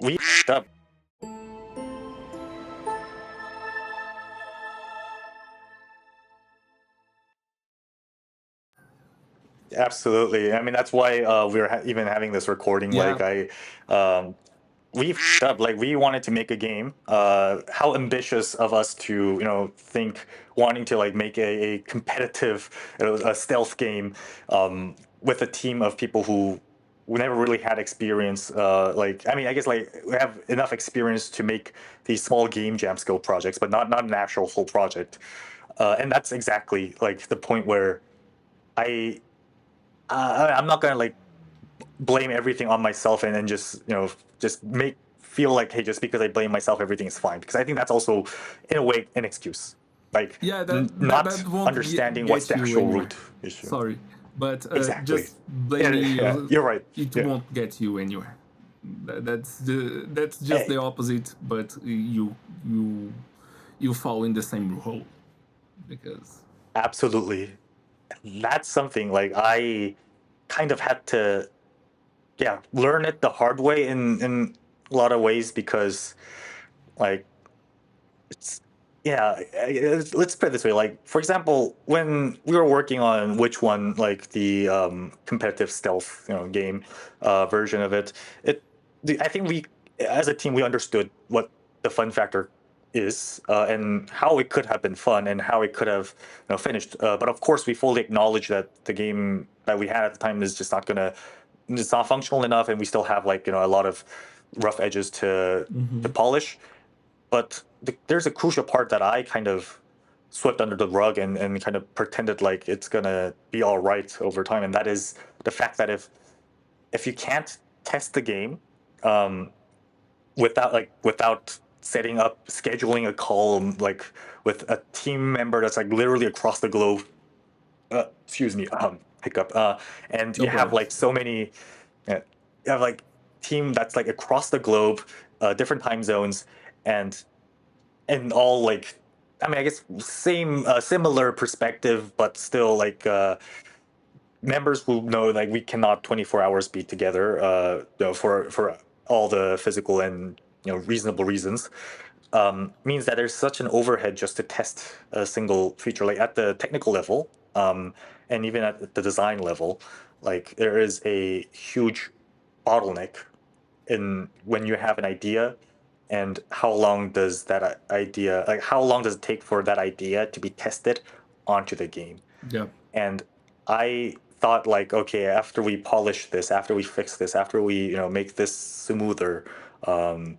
we up. Absolutely. I mean, that's why we're even having this recording. Yeah, Um, we up. Like, we wanted to make a game. How ambitious of us to, think wanting to like make a competitive, a stealth game, with a team of people who never really had experience. I mean, I guess like we have enough experience to make these small game jam skill projects, but not an actual full project. And that's exactly like the point where I I'm not gonna like blame everything on myself and then just just make feel like, hey, just because I blame myself everything is fine, because I think that's also in a way an excuse, like yeah, not that won't understanding what's get the you actual anywhere. root issue. Sorry, but Exactly. just Yeah, blaming yeah, you, you're right. it Yeah. won't get you anywhere. That's just Eh, the opposite, but you fall in the same hole because Absolutely. That's something like I kind of had to, yeah, learn it the hard way in a lot of ways, because like it's yeah, let's put it this way. Like, for example, when we were working on which one, like the competitive stealth, game version of it, I think we, as a team, we understood what the fun factor is, and how it could have been fun and how it could have, finished. But of course, we fully acknowledge that the game that we had at the time is just not gonna, it's not functional enough, and we still have like, a lot of rough edges to hmm polish. But there's a crucial part that I kind of swept under the rug and kind of pretended like it's gonna be all right over time, and that is the fact that if you can't test the game, um, without setting up scheduling a call, like with a team member that's like literally across the globe, excuse me, hiccup, and no you have problems. like so many, you have like team that's like across the globe, different time zones, and all like, I mean, I guess same, similar perspective, but still like, members who know like we cannot 24 hours be together, for all the physical and reasonable reasons, means that there's such an overhead just to test a single feature, like at the technical level, and even at the design level. Like, there is a huge bottleneck in when you have an idea, and how long does that idea, like how long does it take for that idea to be tested onto the game. Yeah, And I thought like, okay, after we polish this, after we fix this, after we make this smoother, um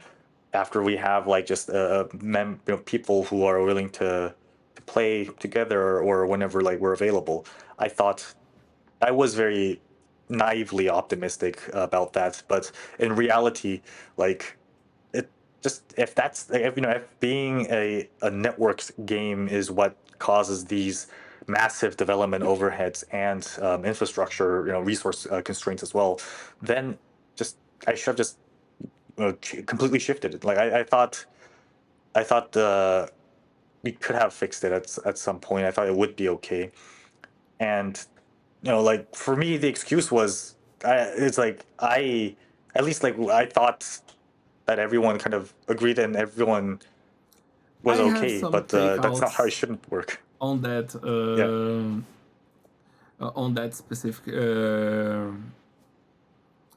after we have like just people who are willing to play together, or whenever like we're available, I thought I was very naively optimistic about that. But in reality, like, it just, if that's like, if being a networked game is what causes these massive development overheads and infrastructure, resource constraints as well, then just I should have just completely shifted it. Like, I thought we could have fixed it at some point. I thought it would be okay. And like, for me, the excuse was, it's like, at least like I thought that everyone kind of agreed and everyone I was have okay, some but that's not how it takeouts shouldn't work. on that Yeah. specific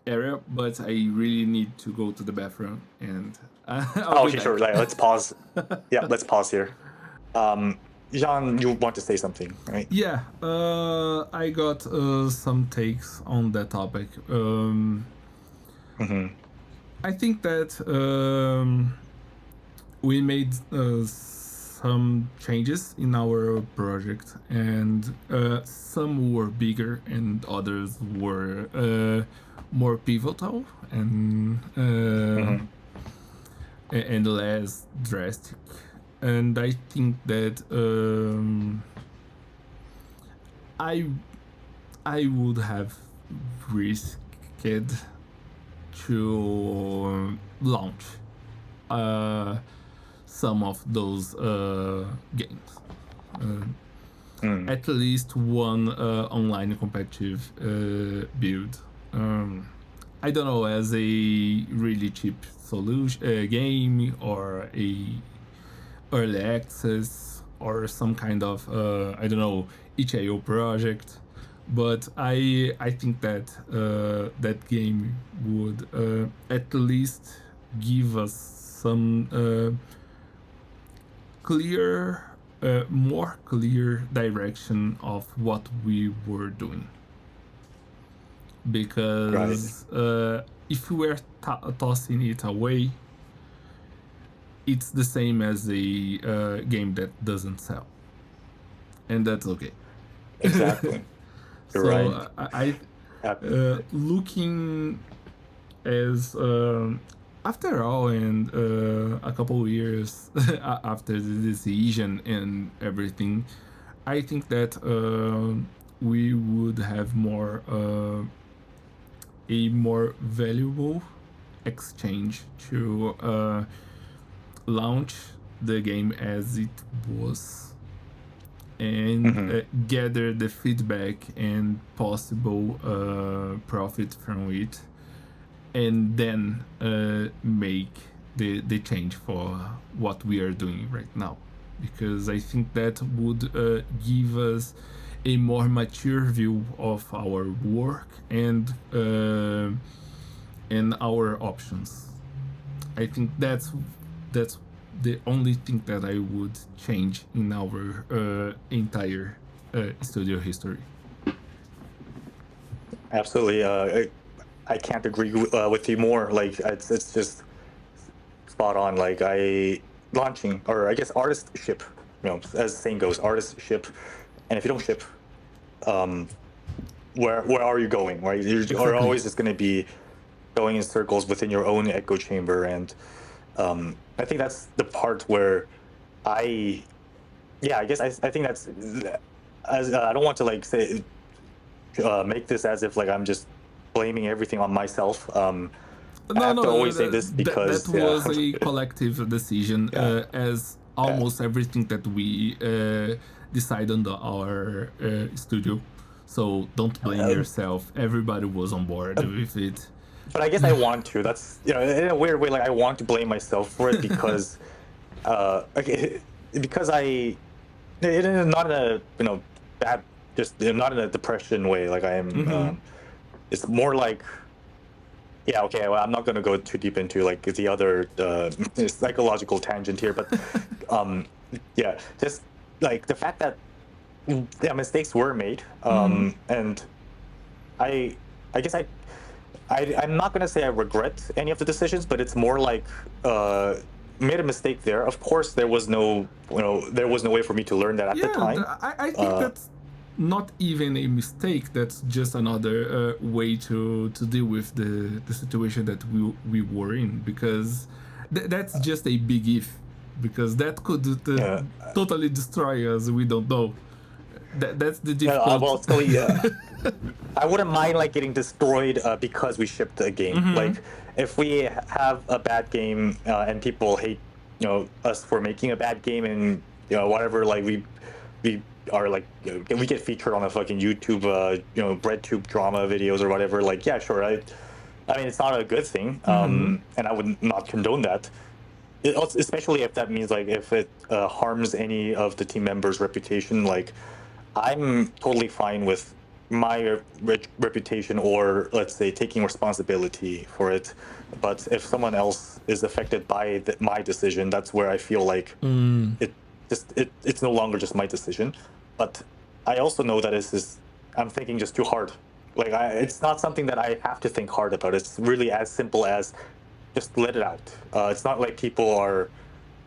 area, but I really need to go to the bathroom, and I'll Oh, be okay, sure. back. Like, let's pause. Yeah, let's pause here. Jean, you want to say something, right? Yeah, I got some takes on that topic. Mm-hmm. I think that we made some changes in our project, and some were bigger, and others were more pivotal Mm-hmm. and less drastic. And I think that I I would have risked to launch uh, some of those games. Uh, Mm. at least one online competitive build. I don't know, as a really cheap solution game, or a early access, or some kind of I don't know, itch.io project. But I think that that game would at least give us some more clear direction of what we were doing. Right. Because if we were tossing it away, it's the same as a game that doesn't sell, and that's okay. Exactly. You're So right. Uh, looking as after all, and a couple of years after the decision and everything, I think that we would have a more valuable exchange to launch the game as it was, and mhm. gather the feedback and possible profit from it, and then make the change for what we are doing right now. Because I think that would give us a more mature view of our work and our options. I think that's the only thing that I would change in our entire studio history. Absolutely. I can't agree with you more. Like it's just spot on. Like I launching, or I guess artist ship. You know, as the saying goes, artist ship, and if you don't ship, um, where are you going? Right? You're Exactly. always just going to be going in circles within your own echo chamber, and I think that's the part where I, yeah, I guess I think that's as I don't want to like say make this as if like I'm just blaming everything on myself. I No, have to no, always say this that because yeah, was a collective decision, yeah, as yeah. almost everything that we decide on our studio. So don't blame Um, yourself. Everybody was on board with it. but I guess I want to. That's in a weird way, like I want to blame myself for it because okay, because it is not in a bad, just not in a depression way. Like I am. Mm-hmm. It's more like yeah, okay. Well, I'm not going to go too deep into like the other psychological tangent here, but um, yeah, just like the fact that yeah, mistakes were made, Mm-hmm. and I, I guess I'm not going to say I regret any of the decisions, but it's more like made a mistake there. Of course, there was no, there was no way for me to learn that at the Yeah, time. I think Uh, that's not even a mistake. That's just another way to deal with the situation that we were in, because that's just a big if, because that could uh, totally destroy us. We don't know. That's the difficult. well, so yeah. I wouldn't mind like getting destroyed because we shipped a game. Mm-hmm. Like if we have a bad game and people hate us for making a bad game, and whatever, like we are like we get featured on a fucking YouTube breadtube drama videos or whatever. Like yeah, sure. I mean it's not a good thing, Mm-hmm. and I would not condone that. Especially if that means like if it harms any of the team members' reputation. Like I'm totally fine with my reputation, or let's say taking responsibility for it. But if someone else is affected by my decision, that's where I feel like Mm. it's no longer just my decision. But I also know that I'm thinking just too hard. Like it's not something that I have to think hard about. It's really as simple as just let it out. It's not like people are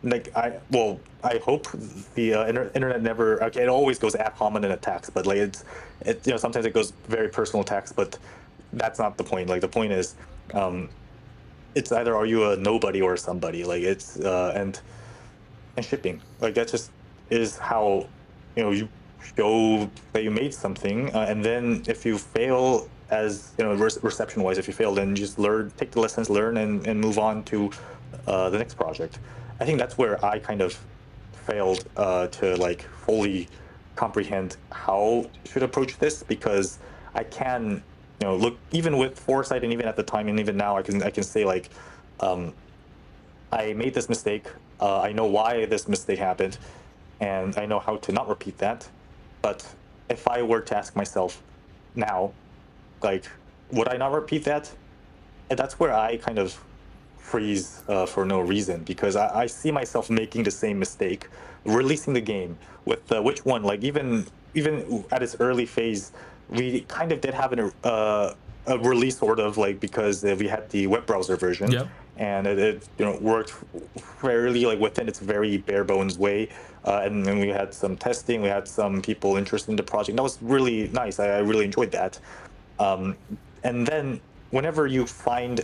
like I hope the internet never. Okay, it always goes ad hominem attacks, but like sometimes it goes very personal attacks, but that's not the point. Like the point is, um, it's either are you a nobody or somebody. Like it's and shipping, like that just is how you show that you made something, and then if you fail as reception wise, if you fail, then just take the lessons learned, and move on to the next project. I think that's where I kind of failed to like fully comprehend how should approach this, because I can look, even with foresight, and even at the time, and even now, I can say like, um, I made this mistake. I know why this mistake happened, and I know how to not repeat that. But if I were to ask myself now, like, would I not repeat that? And that's where I kind of freeze for no reason, because I see myself making the same mistake, releasing the game with which one, like even at its early phase, we kind of did have a release sort of like, because we had the web browser version, Yep. and it worked fairly like within its very bare bones way. And then we had some testing, we had some people interested in the project. That was really nice. I really enjoyed that. Um, and then whenever you find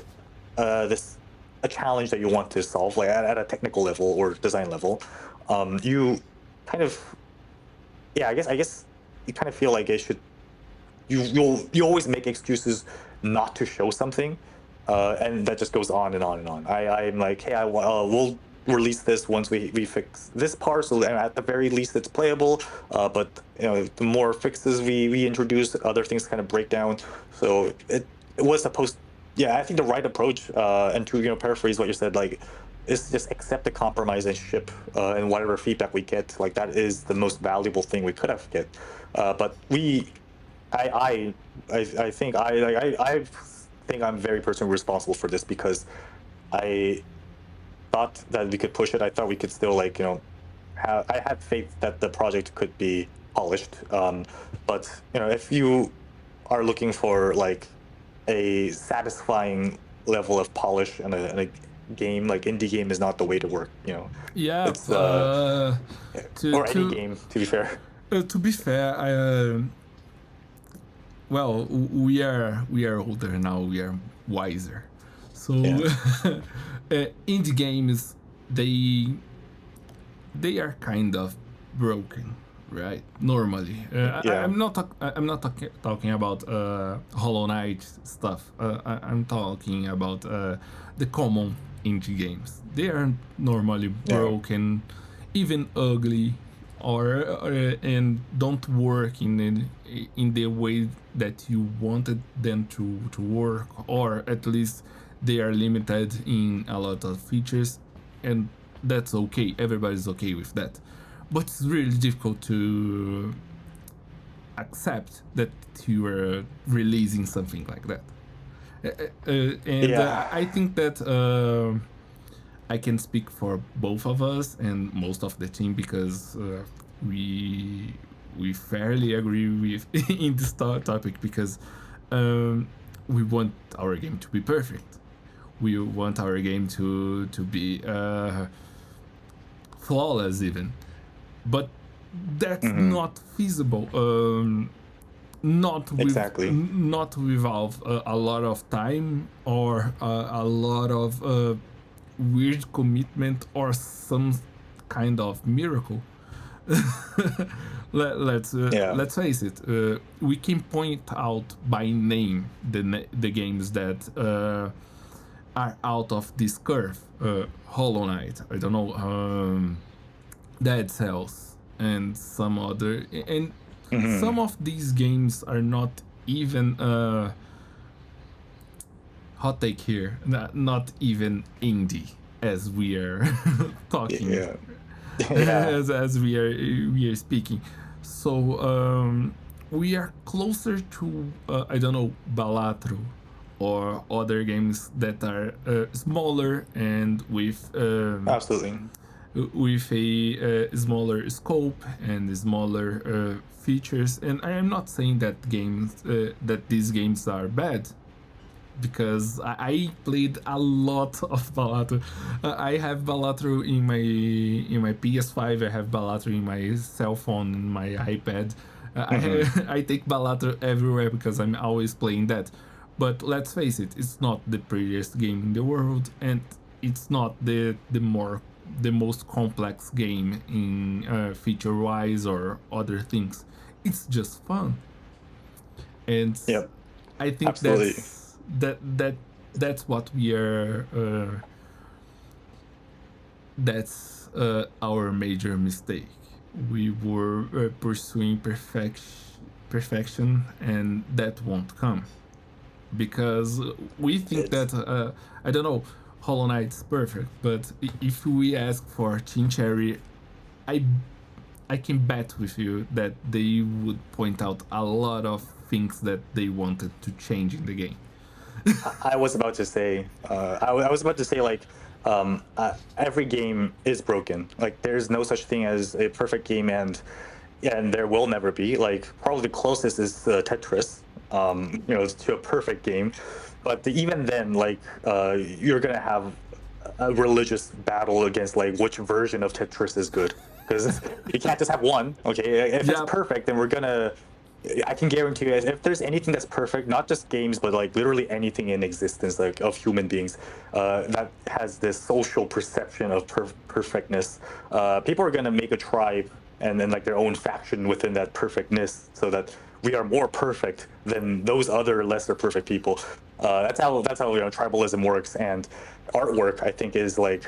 this a challenge that you want to solve, like at a technical level or design level, you kind of, yeah, I guess you kind of feel like it should, you always make excuses not to show something, and that just goes on and on and on. I'm like, hey, we'll release this once we fix this part, so at the very least it's playable. But the more fixes we introduce, other things kind of break down. So it was supposed, yeah, I think the right approach, and to paraphrase what you said, like, is just accept the compromise and ship, and whatever feedback we get, like that is the most valuable thing we could have get. But I think I think I'm very personally responsible for this, because I thought that we could push it. I thought we could still, like, I had faith that the project could be polished. But if you are looking for like a satisfying level of polish and a game, like indie game is not the way to work. Yeah. It's To or any to game, to be fair. to be fair, well, we are older now. We are wiser. So Yeah. indie games, they are kind of broken, right? Normally, Yeah. I'm not talking about Hollow Knight stuff. I'm talking about the common indie games. They are normally Yeah. broken, even ugly, or and don't work in the way that you wanted them to work, or at least they are limited in a lot of features, and that's okay. Everybody's okay with that. But it's really difficult to accept that you are releasing something like that. And Yeah. I think that I can speak for both of us and most of the team, because we fairly agree with in this topic, because we want our game to be perfect. We want our game to be flawless even, but that's Hmm. not feasible. Exactly. Not without a lot of time, or a lot of weird commitment, or some kind of miracle. Yeah. Let's face it. We can point out by name the games that are out of this curve. Hollow Knight, I don't know, Dead Cells, and some other, and Hmm. some of these games are not even hot take here, not even indie, as we are talking, Yeah. Yeah. as we are speaking. So we are closer to I don't know, Balatro, or other games that are smaller and Absolutely. with a smaller scope and smaller features. And I am not saying that these games are bad, because I played a lot of Balatro. I have Balatro in my PS5. I have Balatro in my cell phone, in my iPad. Hmm. I take Balatro everywhere because I'm always playing that. But let's face it, it's not the prettiest game in the world, and it's not the most complex game in feature wise or other things. It's just fun, and Yep. I think Absolutely. that's what we are. That's our major mistake. We were pursuing perfection, and that won't come. because we think It's that I don't know, Hollow Knight's perfect, but if we ask for Team Cherry, I I can bet with you that they would point out a lot of things that they wanted to change in the game. I was about to say, I was about to say like, every game is broken. Like, there's no such thing as a perfect game, and there will never be. Like, probably the closest is Tetris, to a perfect game. But even then, like, you're gonna have a religious battle against like which version of Tetris is good, because you can't just have one. Okay, if it's Yeah, perfect, then we're gonna. I can guarantee you, if there's anything that's perfect, not just games, but like literally anything in existence, like of human beings, that has this social perception of perfectness, people are gonna make a tribe and then like their own faction within that perfectness, so that we are more perfect than those other lesser perfect people. That's how tribalism works, and artwork I think is like,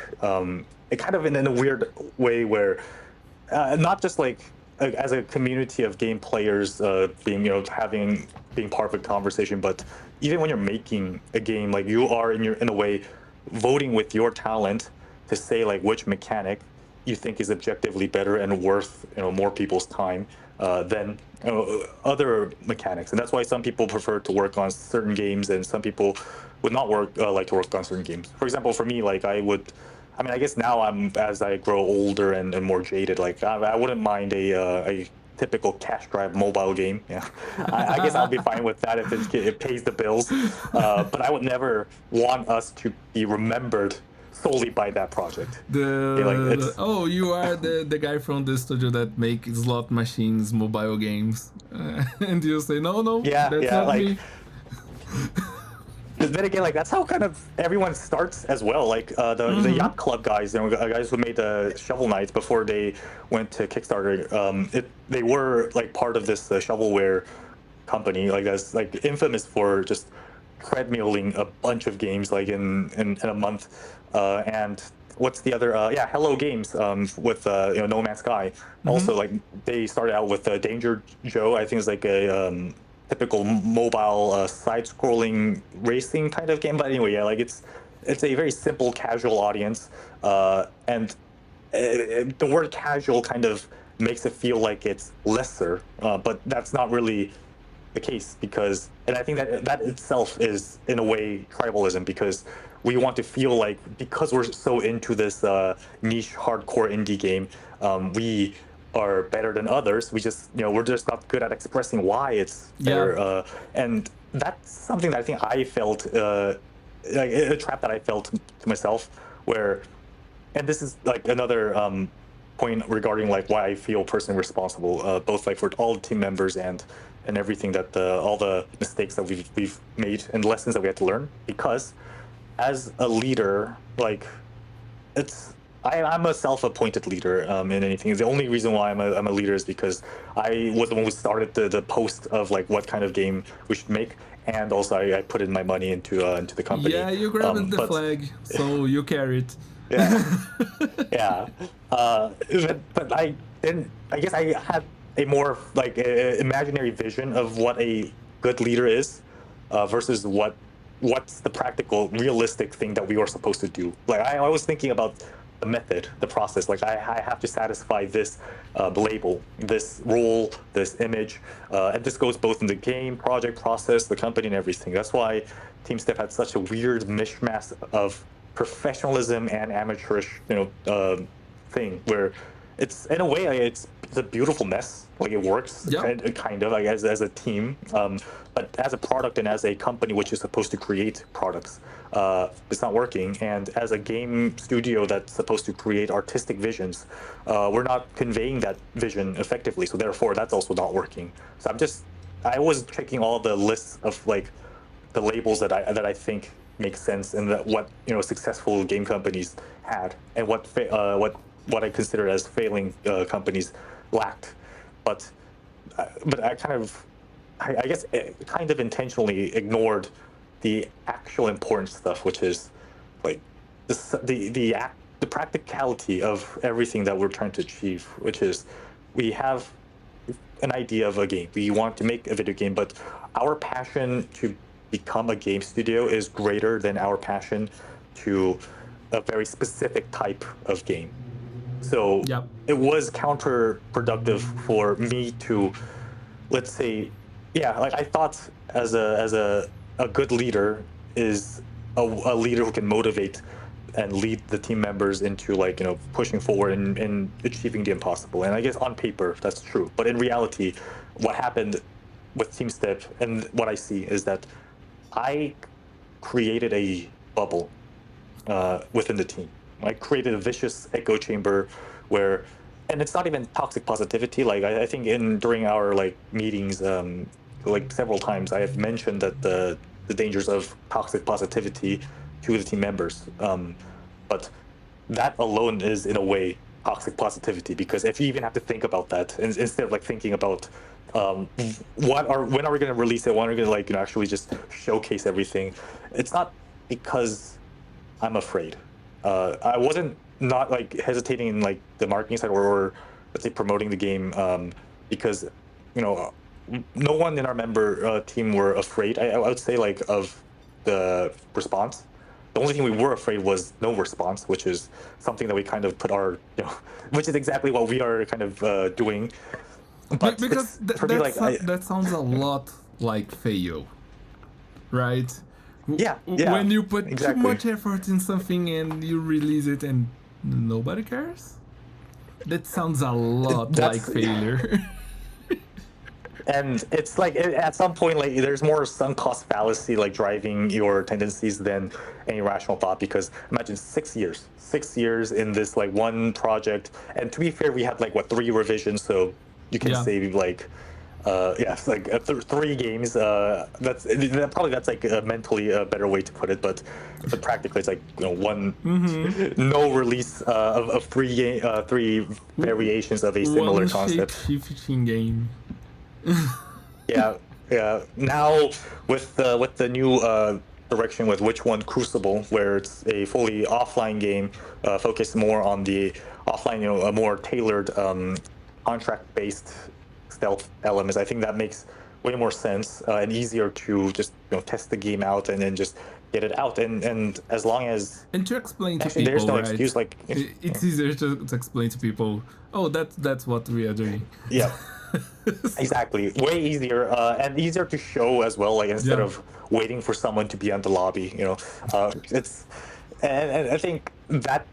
it kind of in a weird way where, not just like as a community of game players, being having being part of a conversation, but even when you're making a game, like you are in a way voting with your talent to say like which mechanic you think is objectively better and worth more people's time, than other mechanics. And that's why some people prefer to work on certain games, and some people would not like to work on certain games. For example, for me, like I mean, I guess now as I grow older and more jaded, like I wouldn't mind a typical cash grab mobile game. Yeah, I guess I'll be fine with that if it pays the bills. But I would never want us to be remembered solely by that project. Okay, like it's oh, you are the guy from the studio that make slot machines mobile games, and you say no, no, yeah, that's yeah, not like. me. But then again, like that's how kind of everyone starts as well. Like the Mm-hmm. Yacht Club guys, guys who made the Shovel Knights before they went to Kickstarter. They were like part of this shovelware company, like that's like infamous for just treadmilling a bunch of games like in a month. And what's the other? Yeah, Hello Games, with No Man's Sky. Mm-hmm. Also, like they started out with Danger Joe. I think it's like a typical mobile side-scrolling racing kind of game. But anyway, yeah, like it's a very simple, casual audience, and the word casual kind of makes it feel like it's lesser, but that's not really the case, because and I think that itself is in a way tribalism, because we want to feel like, because we're so into this niche hardcore indie game, we are better than others. We just we're just not good at expressing why it's Yeah, better, and that's something that I think I felt, like a trap that I felt to myself, where, and this is like another point regarding like why I feel personally responsible, both like for all the team members and everything that all the mistakes that we've made and lessons that we had to learn. Because as a leader, like I'm a self-appointed leader, in anything. The only reason why I'm a leader is because I was the one who started the post of like what kind of game we should make, and also I put in my money into the company. yeah, you grabbed the But flag, so you carry it. yeah, yeah. But I didn't. I guess I had a more like imaginary vision of what a good leader is, versus what's the practical, realistic thing that we were supposed to do. Like I was thinking about the method, the process. Like I have to satisfy this label, this role, this image, and this goes both in the game, project, process, the company, and everything. That's why Team Step had such a weird mishmash of professionalism and amateurish, thing, where it's in a way like, it's a beautiful mess. Like it works Yep. kind of like as a team, but as a product and as a company which is supposed to create products, it's not working. And as a game studio that's supposed to create artistic visions, we're not conveying that vision effectively. So therefore, that's also not working. So I was checking all the lists of like the labels that I think make sense, and that what successful game companies had, and what I consider as failing companies lacked. But but I kind of I guess kind of intentionally ignored the actual important stuff, which is like the practicality of everything that we're trying to achieve, which is we have an idea of a game. We want to make a video game, but our passion to become a game studio is greater than our passion to a very specific type of game. So Yep. it was counterproductive for me to, let's say, yeah, like I thought as a good leader is a leader who can motivate and lead the team members into like pushing forward and achieving the impossible. And I guess on paper that's true, but in reality, what happened with Team Step and what I see is that I created a bubble within the team. I created a vicious echo chamber where, and it's not even toxic positivity. Like I think during our like meetings, like several times, I have mentioned that the dangers of toxic positivity to the team members. But that alone is in a way toxic positivity, because if you even have to think about that instead of like thinking about when are we going to release it, when are we going to like actually just showcase everything, it's not because I'm afraid. I wasn't not like hesitating in like the marketing side or let's say promoting the game because you know no one in our member team were afraid. I would say like of the response. The only thing we were afraid was no response, which is something that we kind of put our which is exactly what we are kind of doing. But Because for me, like that sounds a lot like fail, right? yeah, yeah, When you put too exactly. much effort in something and you release it and nobody cares, that sounds a lot like That's failure. and it's like at some point like there's more sunk cost fallacy like driving your tendencies than any rational thought, because imagine 6 years in this like one project, and to be fair we had like what 3 revisions, so you can Yeah. say like yeah, it's like 3 games. That's like mentally a better way to put it, but practically it's like one no release of 3 variations of a similar One concept. shape-shifting game. Yeah, yeah. Now with the new direction with Witch One Crucible, where it's a fully offline game, focused more on the offline, a more tailored contract-based stealth elements. I think that makes way more sense and easier to just test the game out and then just get it out. And as long as And to explain to actually there's people, no right? excuse, like It's easier to explain to people. Oh, that's what we are doing. yeah. Exactly, way easier and easier to show as well. Like instead Yeah. of waiting for someone to be on the lobby, it's and I think that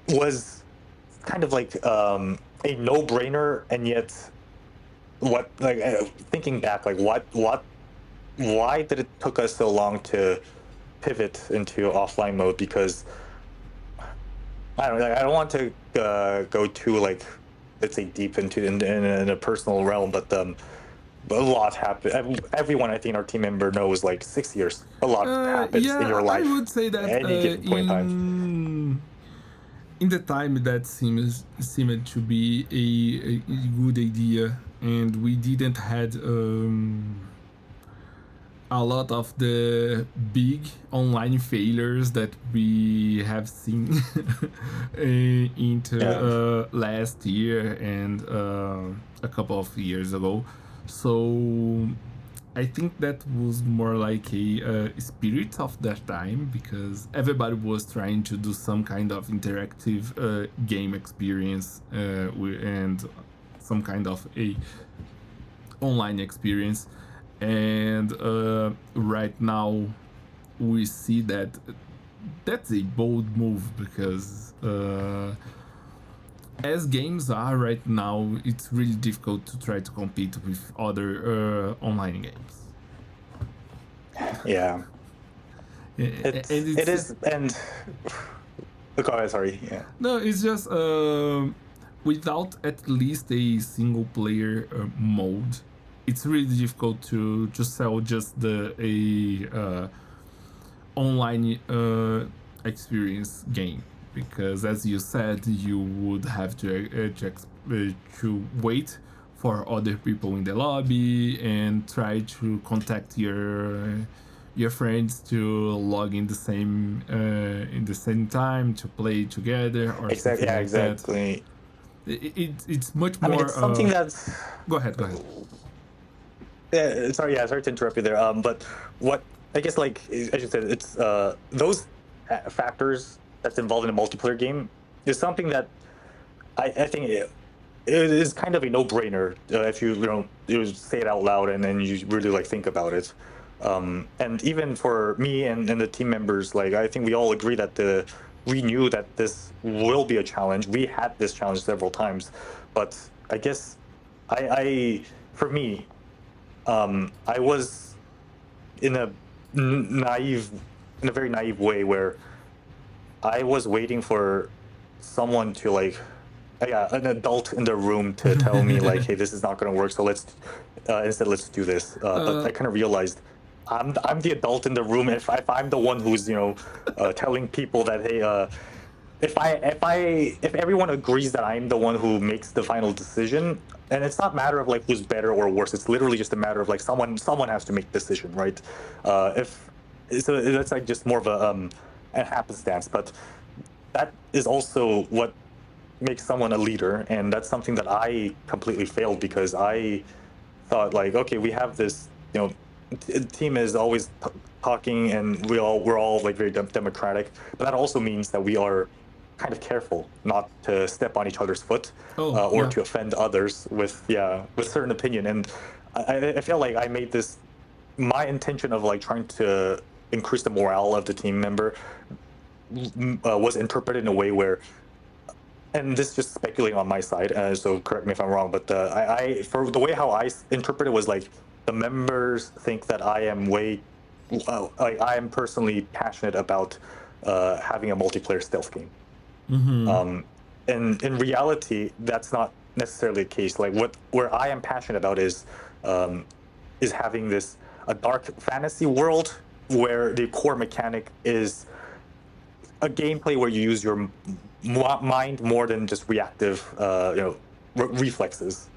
was kind of like a no-brainer, and yet what like thinking back, like why did it took us so long to pivot into offline mode? Because I don't know, like, I don't want to go too like let's say deep into in a personal realm, but a lot happened. Everyone I think our team member knows like 6 years. A lot happens in your Yeah, I life would say that at any given point in time. in the time that seemed to be a good idea, and we didn't had a lot of the big online failures that we have seen into Yeah. last year and a couple of years ago. So I think that was more like a spirit of that time, because everybody was trying to do some kind of interactive game experience and some kind of a online experience. And right now we see that that's a bold move, because as games are right now, it's really difficult to try to compete with other online games. Yeah. And It is, and go ahead. Sorry. Yeah. no, it's just without at least a single player mode, it's really difficult to sell just a online experience game, because as you said, you would have to wait for other people in the lobby and try to contact your friends to log in the same time to play together or Exactly. something Yeah. like that. Exactly. It's much I mean, more it's something go ahead. sorry. Yeah. Sorry to interrupt you there. But what I guess like as you said, it's those factors that's involved in a multiplayer game is something that I think it is kind of a no-brainer if you say it out loud and then you really like think about it. And even for me and the team members, like I think we all agree that we knew that this will be a challenge. We had this challenge several times, but I guess I for me, I was in a naive, in a very naive way where I was waiting for someone to like, yeah, an adult in the room to tell me like, hey, this is not going to work. So instead let's do this. But I kind of realized I'm the adult in the room. If I'm the one who's telling people that hey, if everyone agrees that I'm the one who makes the final decision, and it's not a matter of like who's better or worse. It's literally just a matter of like someone has to make the decision, right? If so, that's like just more of a happenstance, but that is also what makes someone a leader, and that's something that I completely failed because I thought like, okay, we have this, team is always talking, and we're all like very democratic, but that also means that we are kind of careful not to step on each other's foot or Yeah. to offend others with certain opinion. And I feel like I made this my intention of like trying to increase the morale of the team member was interpreted in a way where, and this is just speculating on my side, so correct me if I'm wrong, but I for the way how I interpret it was like the members think that I am like I am personally passionate about having a multiplayer stealth game. And in reality, that's not necessarily the case. Like where I am passionate about is having this a dark fantasy world where the core mechanic is a gameplay where you use your mind more than just reactive, reflexes.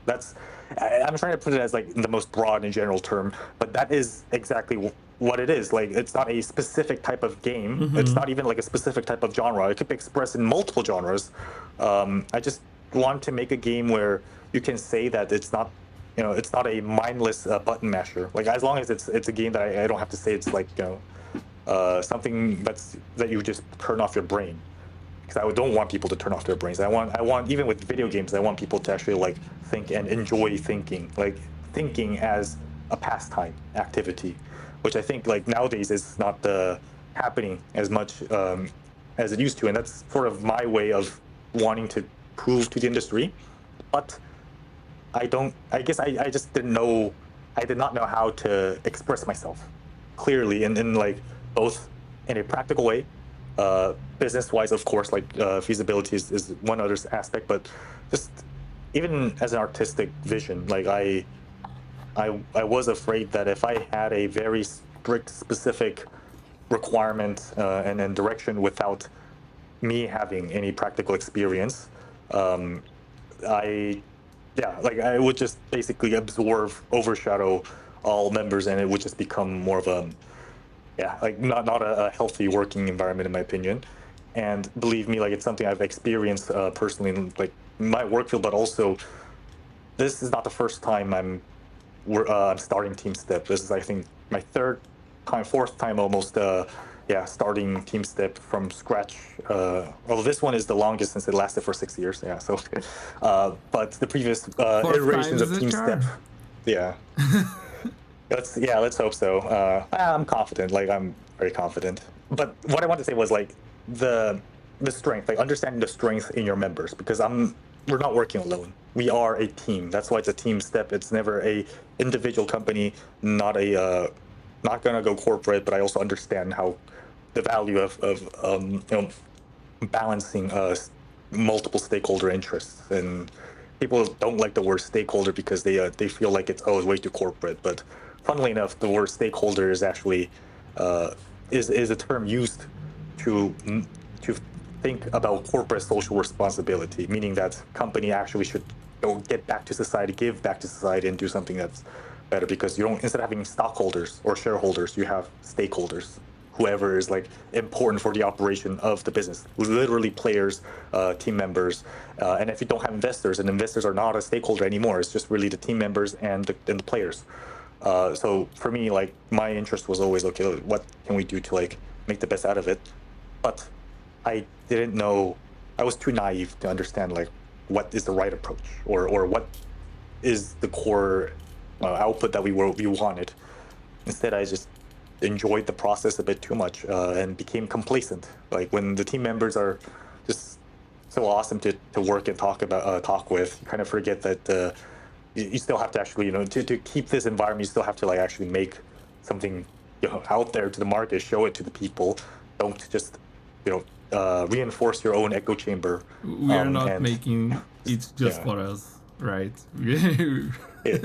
I'm trying to put it as like the most broad and general term, but that is exactly what it is. Like, it's not a specific type of game. It's not even like a specific type of genre. It could be expressed in multiple genres. I just want to make a game where you can say that it's not, it's not a mindless button masher. Like, as long as it's a game that I don't have to say it's like, something that you just turn off your brain, because I don't want people to turn off their brains. I want even with video games, I want people to actually like think and enjoy thinking, like thinking as a pastime activity, which I think like nowadays is not happening as much as it used to, and that's sort of my way of wanting to prove to the industry. But I guess I just didn't know. I did not know how to express myself clearly in like both in a practical way, business wise, of course, like feasibility is one other aspect, but just even as an artistic vision, like I was afraid that if I had a very strict, specific requirement and then direction without me having any practical experience, I, yeah, like I would just basically overshadow all members, and it would just become more of a, yeah, like not a healthy working environment in my opinion. And believe me, like it's something I've experienced personally in like my work field, but also this is not the first time I'm starting Team Step. This is, I think, my fourth time almost. Yeah, starting Team Step from scratch. Well, this one is the longest since it lasted for 6 years. Yeah, so, but the previous iterations of Team Step, yeah. Let's hope so. I'm confident. Like I'm very confident. But what I want to say was like the strength, like understanding the strength in your members, because we're not working alone. We are a team. That's why it's a Team Step. It's never a individual company. Not gonna go corporate. But I also understand how the value of balancing multiple stakeholder interests. And people don't like the word stakeholder because they feel like it's way too corporate. But funnily enough, the word stakeholder is actually is a term used to think about corporate social responsibility, meaning that company actually should get back to society, give back to society, and do something that's better. Because you don't, instead of having stockholders or shareholders, you have stakeholders, whoever is like important for the operation of the business, literally players, team members, and if you don't have investors, and investors are not a stakeholder anymore, it's just really the team members and the players. So for me, like my interest was always okay. What can we do to like make the best out of it? But I didn't know. I was too naive to understand like what is the right approach or what is the core output that we wanted. Instead, I just enjoyed the process a bit too much and became complacent. Like when the team members are just so awesome to work and talk with, you kind of forget that you still have to actually, to keep this environment, you still have to like actually make something, out there to the market, show it to the people. Don't just, reinforce your own echo chamber. We are not And making it just yeah, for us, right?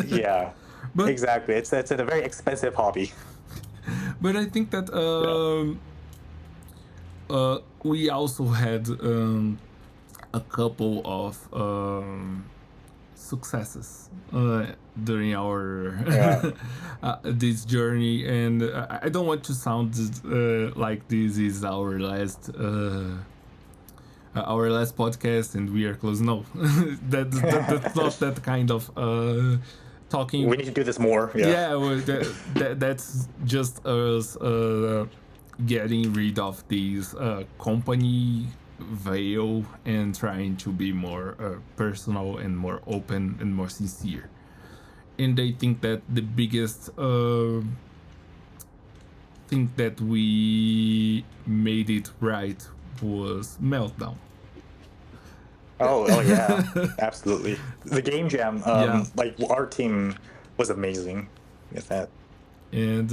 yeah, But exactly. It's a very expensive hobby. I think that Yeah. we also had a couple of successes during our Yeah. this journey, and I don't want to sound like this is our last podcast and we are close. No, that's not that kind of talking. We need to do this more. Yeah. Yeah, well, that's just us getting rid of this company veil and trying to be more personal and more open and more sincere. And I think that the biggest thing that we made it right was Meltdown. Oh yeah, absolutely. The game jam, Yeah, like our team was amazing with that. and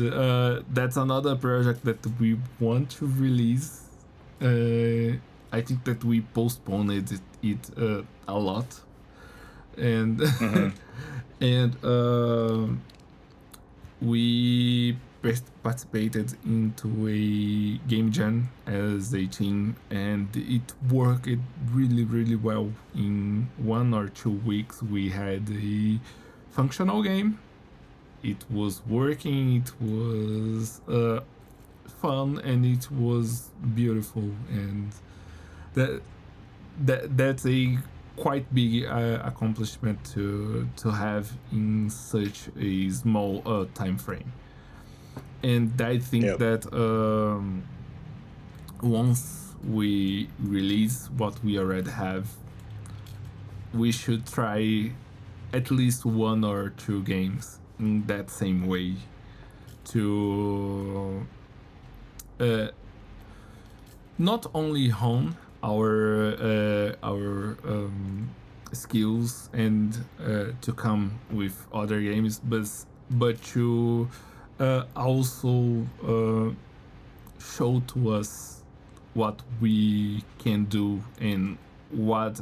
that's another project that we want to release. I think that we postponed it a lot, and Hmm. and we participated into a game jam as a team, and it worked really really well. In 1 or 2 weeks, we had a functional game. It was working. It was fun, and it was beautiful, and that that's a quite big accomplishment to have in such a small time frame. And I think Yep. that once we release what we already have, we should try at least 1 or 2 games in that same way to uh, not only hone our skills and to come with other games, but to also show to us what we can do and what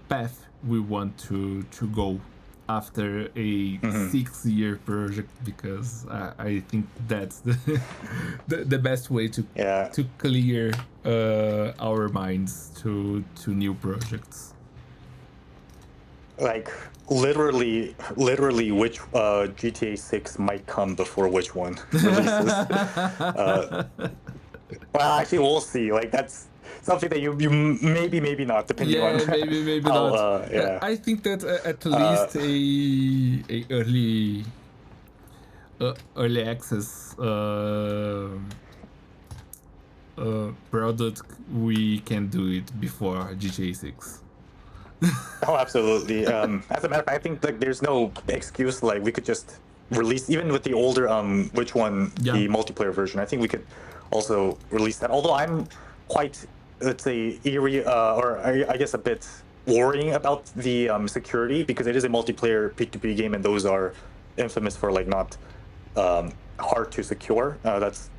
path we want to go after a Hmm. 6-year project, because I think that's the, the best way Yeah. to clear our minds to new projects. Like literally, which GTA 6 might come before which one releases. uh, well, actually, we'll see. Like that's something that you maybe not, depending on Yeah, maybe how. not. Yeah. I think that at Uh, least a early access product, we can do it before GTA 6. Oh, absolutely. As a matter of fact, I think like there's no excuse. Like we could just release even with the older which one, Yeah. the multiplayer version. I think we could also release that. Although I'm quite, let's say, eerie or I guess a bit worrying about the security, because it is a multiplayer P2P game, and those are infamous for like not hard to secure. That's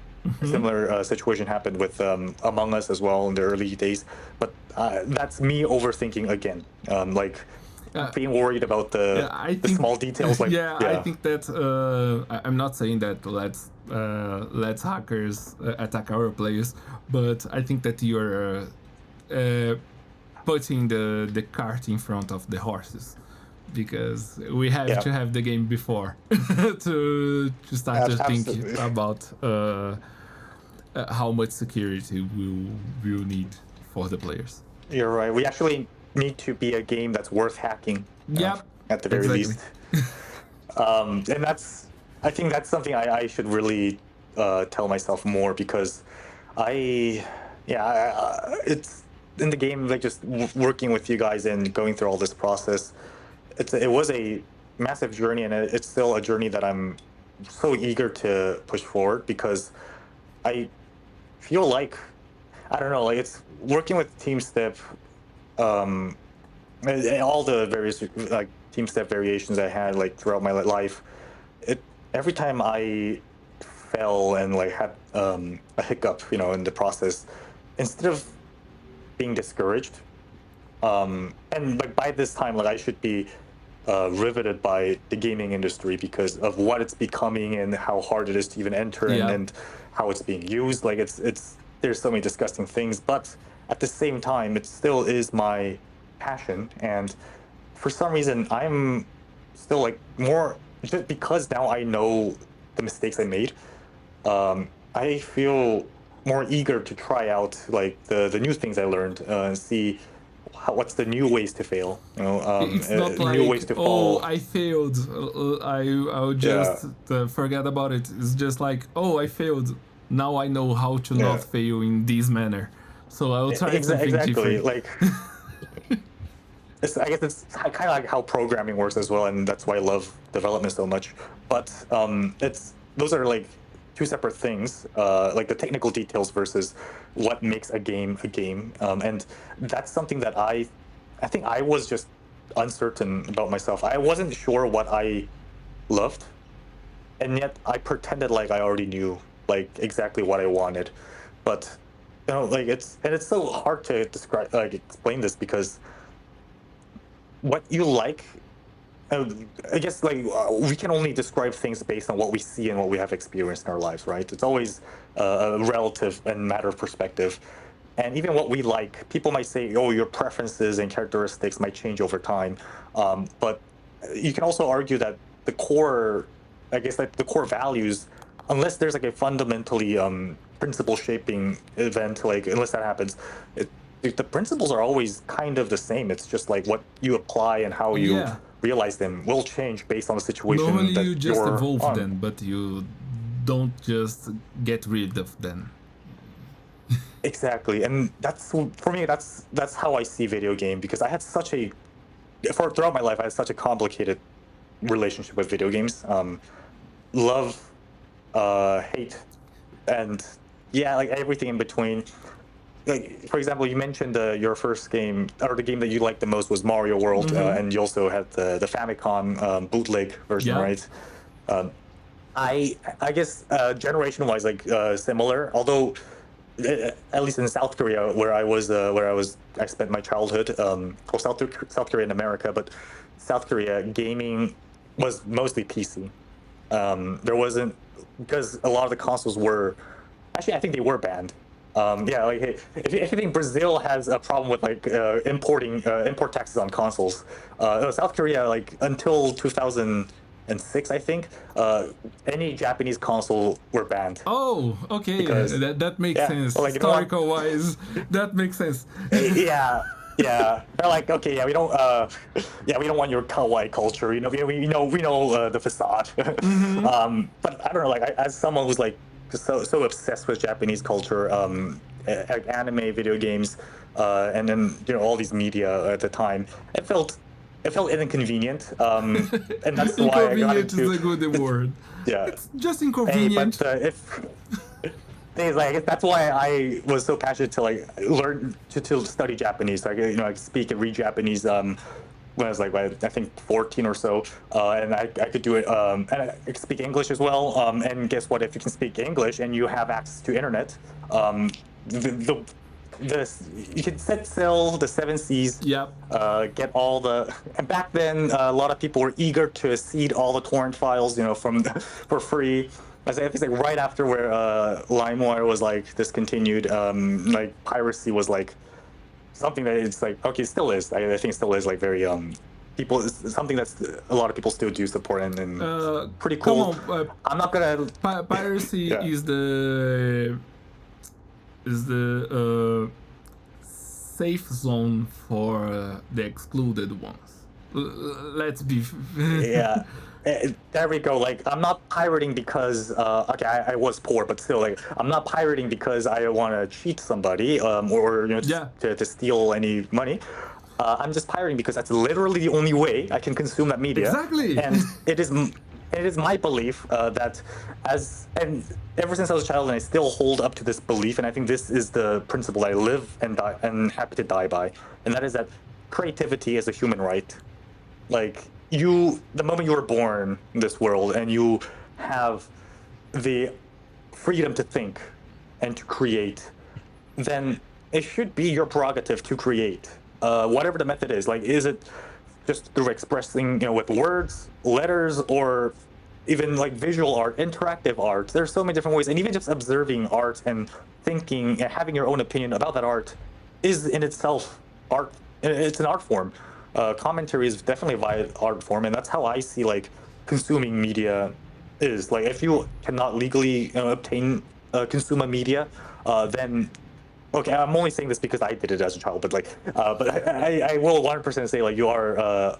a similar situation happened with Among Us as well in the early days. But that's me overthinking again. Like Uh, being worried about Yeah, I the think. small details. Like Yeah, I yeah, think that I'm not saying that let's hackers attack our players, but I think that you're putting the cart in front of the horses, because we have yeah, to have the game before to start to think absolutely. about how much security we'll need for the players. You're right. We actually need to be a game that's worth hacking. Yep, At the very exactly. least. And I think that's something I should really tell myself more because I, yeah, it's in the game, like just working with you guys and going through all this process. It was a massive journey, and it's still a journey that I'm so eager to push forward because I feel like I don't know, like it's working with Team Step, um, and all the various like Team Step variations I had like throughout my life. It every time I fell and like had a hiccup, in the process, instead of being discouraged, and like by this time, like I should be riveted by the gaming industry because of what it's becoming and how hard it is to even enter and, Yeah. and how it's being used. Like it's there's so many disgusting things, but at the same time, it still is my passion. And for some reason, I'm still like more just because now I know the mistakes I made. I feel more eager to try out like the new things I learned and see what's the new ways to fail. It's not New like, ways to oh, fall. I failed. I'll Yeah, just forget about it. It's just like, oh, I failed. Now I know how to not yeah, fail in this manner. So I'll try something exactly. different. Like I guess it's kind of like how programming works as well, and that's why I love development so much. But it's those are like two separate things, like the technical details versus what makes a game, and that's something that I think I was just uncertain about myself. I wasn't sure what I loved, and yet I pretended like I already knew like exactly what I wanted, but like it's so hard to describe like explain this because what you like uh, I guess like we can only describe things based on what we see and what we have experienced in our lives, right? It's always a relative and matter of perspective. And even what we like, people might say, "Oh, your preferences and characteristics might change over time," but you can also argue that the core, I guess, like the core values, unless there's like a fundamentally principle shaping event, like unless that happens, it, the principles are always kind of the same. It's just like what you apply and how you Yeah. realize them will change based on the situation Normally that you just you're evolve on. them, but you don't just get rid of them. Exactly, and that's for me. That's how I see video game because I had such a for throughout my life I had such a complicated relationship with video games. Love, hate, and yeah, like everything in between. Like for example, you mentioned your first game or the game that you liked the most was Mario World, Mm-hmm. and you also had the Famicom bootleg version, Yeah. right? Um, I guess generation wise like similar, although at least in South Korea where I spent my childhood, well South Korea in America, but South Korea gaming was mostly PC. There wasn't because a lot of the consoles were actually I think they were banned. Yeah, like hey, if you think Brazil has a problem with like importing import taxes on consoles, South Korea like until 2006 I think any Japanese console were banned Oh, okay. because That makes yeah, sense. like you don't want Historical wise, that makes sense. yeah. Yeah, they're like, okay, yeah, yeah, we don't want your kawaii culture. We know the facade. Mm-hmm. But I don't know, like, as someone who's like so obsessed with Japanese culture, anime, video games, and then all these media at the time, it felt inconvenient. And that's why I got Inconvenient is into a good the word. yeah. It's just Hey, but inconvenient. if things like that's why I was so passionate to like learn to study Japanese. So I speak and read Japanese when I was like I think 14 or so, and I could do it. And I could speak English as well. And guess what? If you can speak English and you have access to internet, you can set sail the seven seas, Yep. get all the. And back then, a lot of people were eager to seed all the torrent files, from for free. I think it's like right after where LimeWire was like discontinued, like piracy was like something that it's like okay, it still is. I think it still is like very people it's something that's a lot of people still do support and it's pretty Come cool. on. I'm not gonna Piracy yeah is the safe zone for the excluded ones. Let's be. Yeah. There we go. Like, I'm not pirating because, okay, I was poor, but still, like, I'm not pirating because I want to cheat somebody, or Yeah, to steal any money. I'm just pirating because that's literally the only way I can consume that media, exactly. and it is my belief that and ever since I was a child, and I still hold up to this belief, and I think this is the principle I live and die and happy to die by, and that is that creativity is a human right. Like, the moment you were born in this world and you have the freedom to think and to create, then it should be your prerogative to create, whatever the method is. Like, is it just through expressing, with words, letters, or even like visual art, interactive art? There's so many different ways, and even just observing art and thinking and having your own opinion about that art is in itself art. It's an art form. Commentary is definitely a valid art form, and that's how I see like consuming media is. Like, if you cannot legally obtain consumer media, then okay, I'm only saying this because I did it as a child, but like, but I will 100% say like you are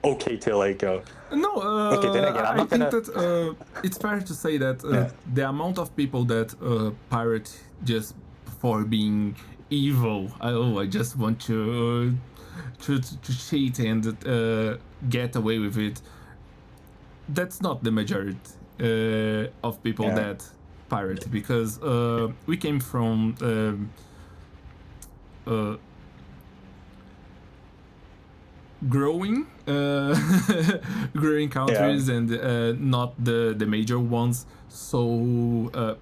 okay to like. No, Okay, then again, I'm I not think gonna. that it's fair to say that Yeah. the amount of people that pirate just for being evil. I just want to cheat and get away with it. That's not the majority of people Yeah. that pirate, because we came from uh, growing growing Yeah. countries, and not the major ones. So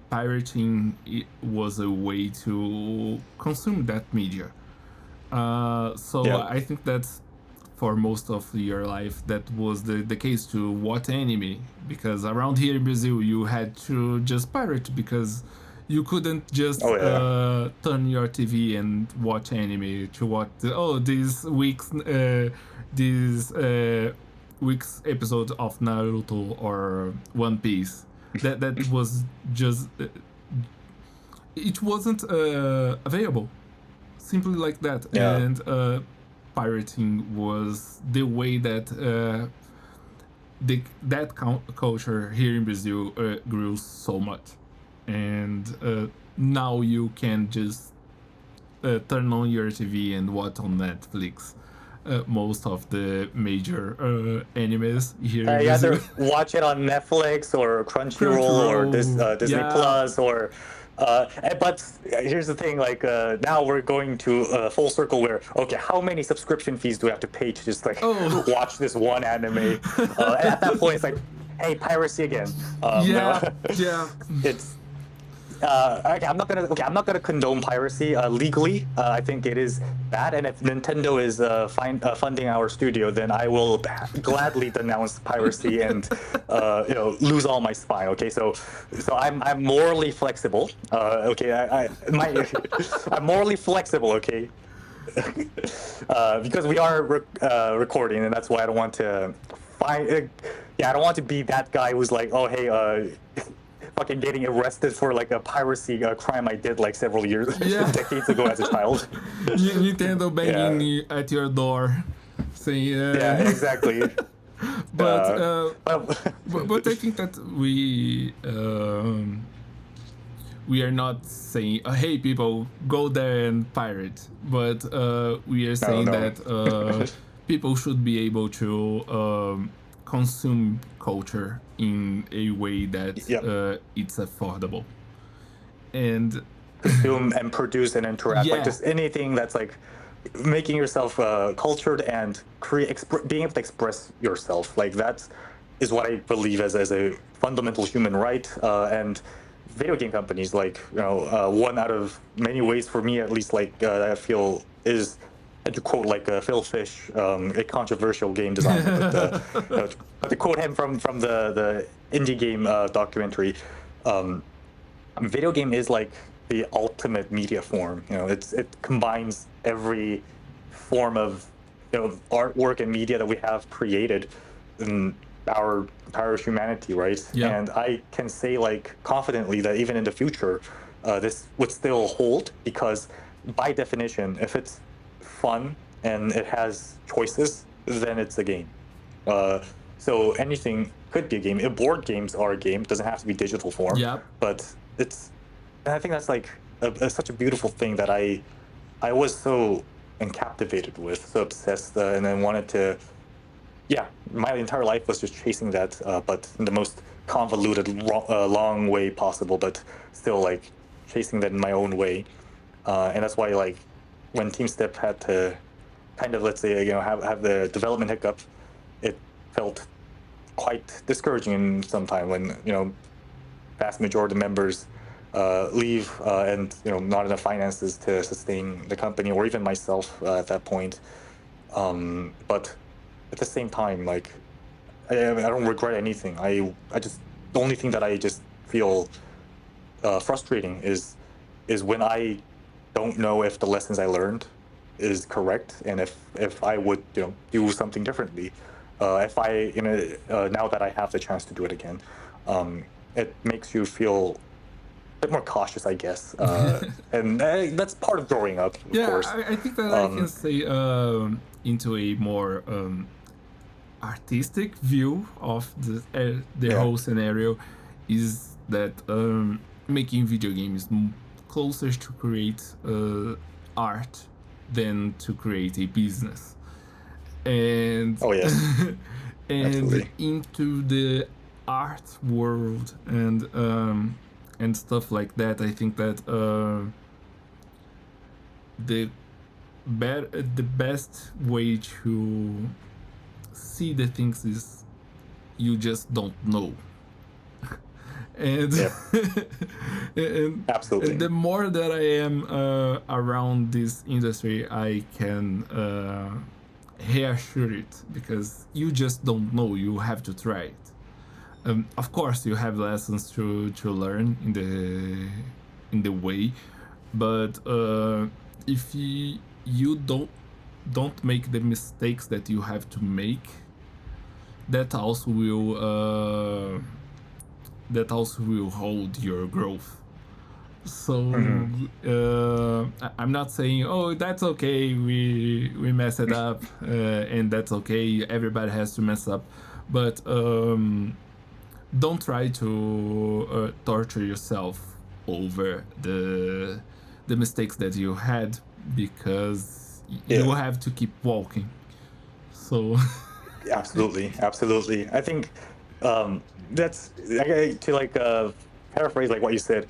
pirating was a way to consume that media. So Yeah. I think that for most of your life that was the case to watch anime, because around here in Brazil you had to just pirate, because you couldn't just Oh yeah. turn your TV and watch anime to watch this week's episode of Naruto or One Piece. That was just it wasn't available, simply like that. Yeah. And pirating was the way that culture here in Brazil grew so much. And now you can just turn on your TV and watch on Netflix most of the major animes here in You Brazil. either watch it on Netflix or Crunchyroll or Crunchyroll, Disney yeah. Plus or. But here's the thing, like now we're going to full circle where, okay, how many subscription fees do we have to pay to just like Oh. watch this one anime? And at that point, it's like, hey, piracy again. No, Yeah, yeah. it's okay, I'm not gonna condone piracy legally. I think it is bad, and if Nintendo is funding our studio, then I will gladly denounce piracy and lose all my spine. Okay, so I'm morally flexible. Okay, I'm morally flexible. Okay. Because we are recording, and that's why I don't want to yeah, I don't want to be that guy who's like, oh hey, fucking getting arrested for like a piracy crime I did like several years, Yeah. decades ago as a child. Nintendo banging at your door, saying, Yeah, exactly. but, But- but I think that we are not saying, hey people, go there and pirate, but we are saying no. that people should be able to consume culture in a way that Yep. it's affordable. And Consume and produce and interact, Yeah. like just anything that's like making yourself cultured and being able to express yourself. Like that is what I believe as a fundamental human right. And video game companies, like one out of many ways for me at least, like I feel is. And to quote like Phil Fish, a controversial game designer, but to quote him from the indie game documentary, video game is like the ultimate media form. It combines every form of artwork and media that we have created in our entire humanity, right? Yeah. And I can say like confidently that even in the future, this would still hold, because by definition, if it's fun and it has choices, then it's a game. Uh, so anything could be a game. Board games are a game. It doesn't have to be digital form, Yep. but it's. And I think that's like such a beautiful thing that I was so captivated with, so obsessed, and then wanted to. Yeah, my entire life was just chasing that, but in the most convoluted, long way possible, but still like chasing that in my own way. And that's why like when Team Step had to kind of, let's say, have the development hiccup, it felt quite discouraging in some time when vast majority of the members leave, and not enough finances to sustain the company or even myself at that point. But at the same time, like I don't regret anything. I just the only thing that I just feel frustrating is when I don't know if the lessons I learned is correct, and if I would do something differently. If I now that I have the chance to do it again, it makes you feel a bit more cautious, I guess. And that's part of growing up, of Yeah, course. I think that I can say into a more artistic view of the Yeah. whole scenario is that making video games closer to create art than to create a business, and Oh yes, and absolutely. into the art world and stuff like that. I think that the the best way to see the things is you just don't know. And Yep, and absolutely. the more that I am around this industry, I can reassure it, because you just don't know. You have to try it. Of course, you have lessons to learn in the way, but if you don't make the mistakes that you have to make, that also will hold your growth. So Hmm. I'm not saying, oh, that's okay, we mess it up, and that's okay, everybody has to mess up, but don't try to torture yourself over the mistakes that you had, because you Yeah, have to keep walking. So absolutely, absolutely. I think that's to like paraphrase like what you said.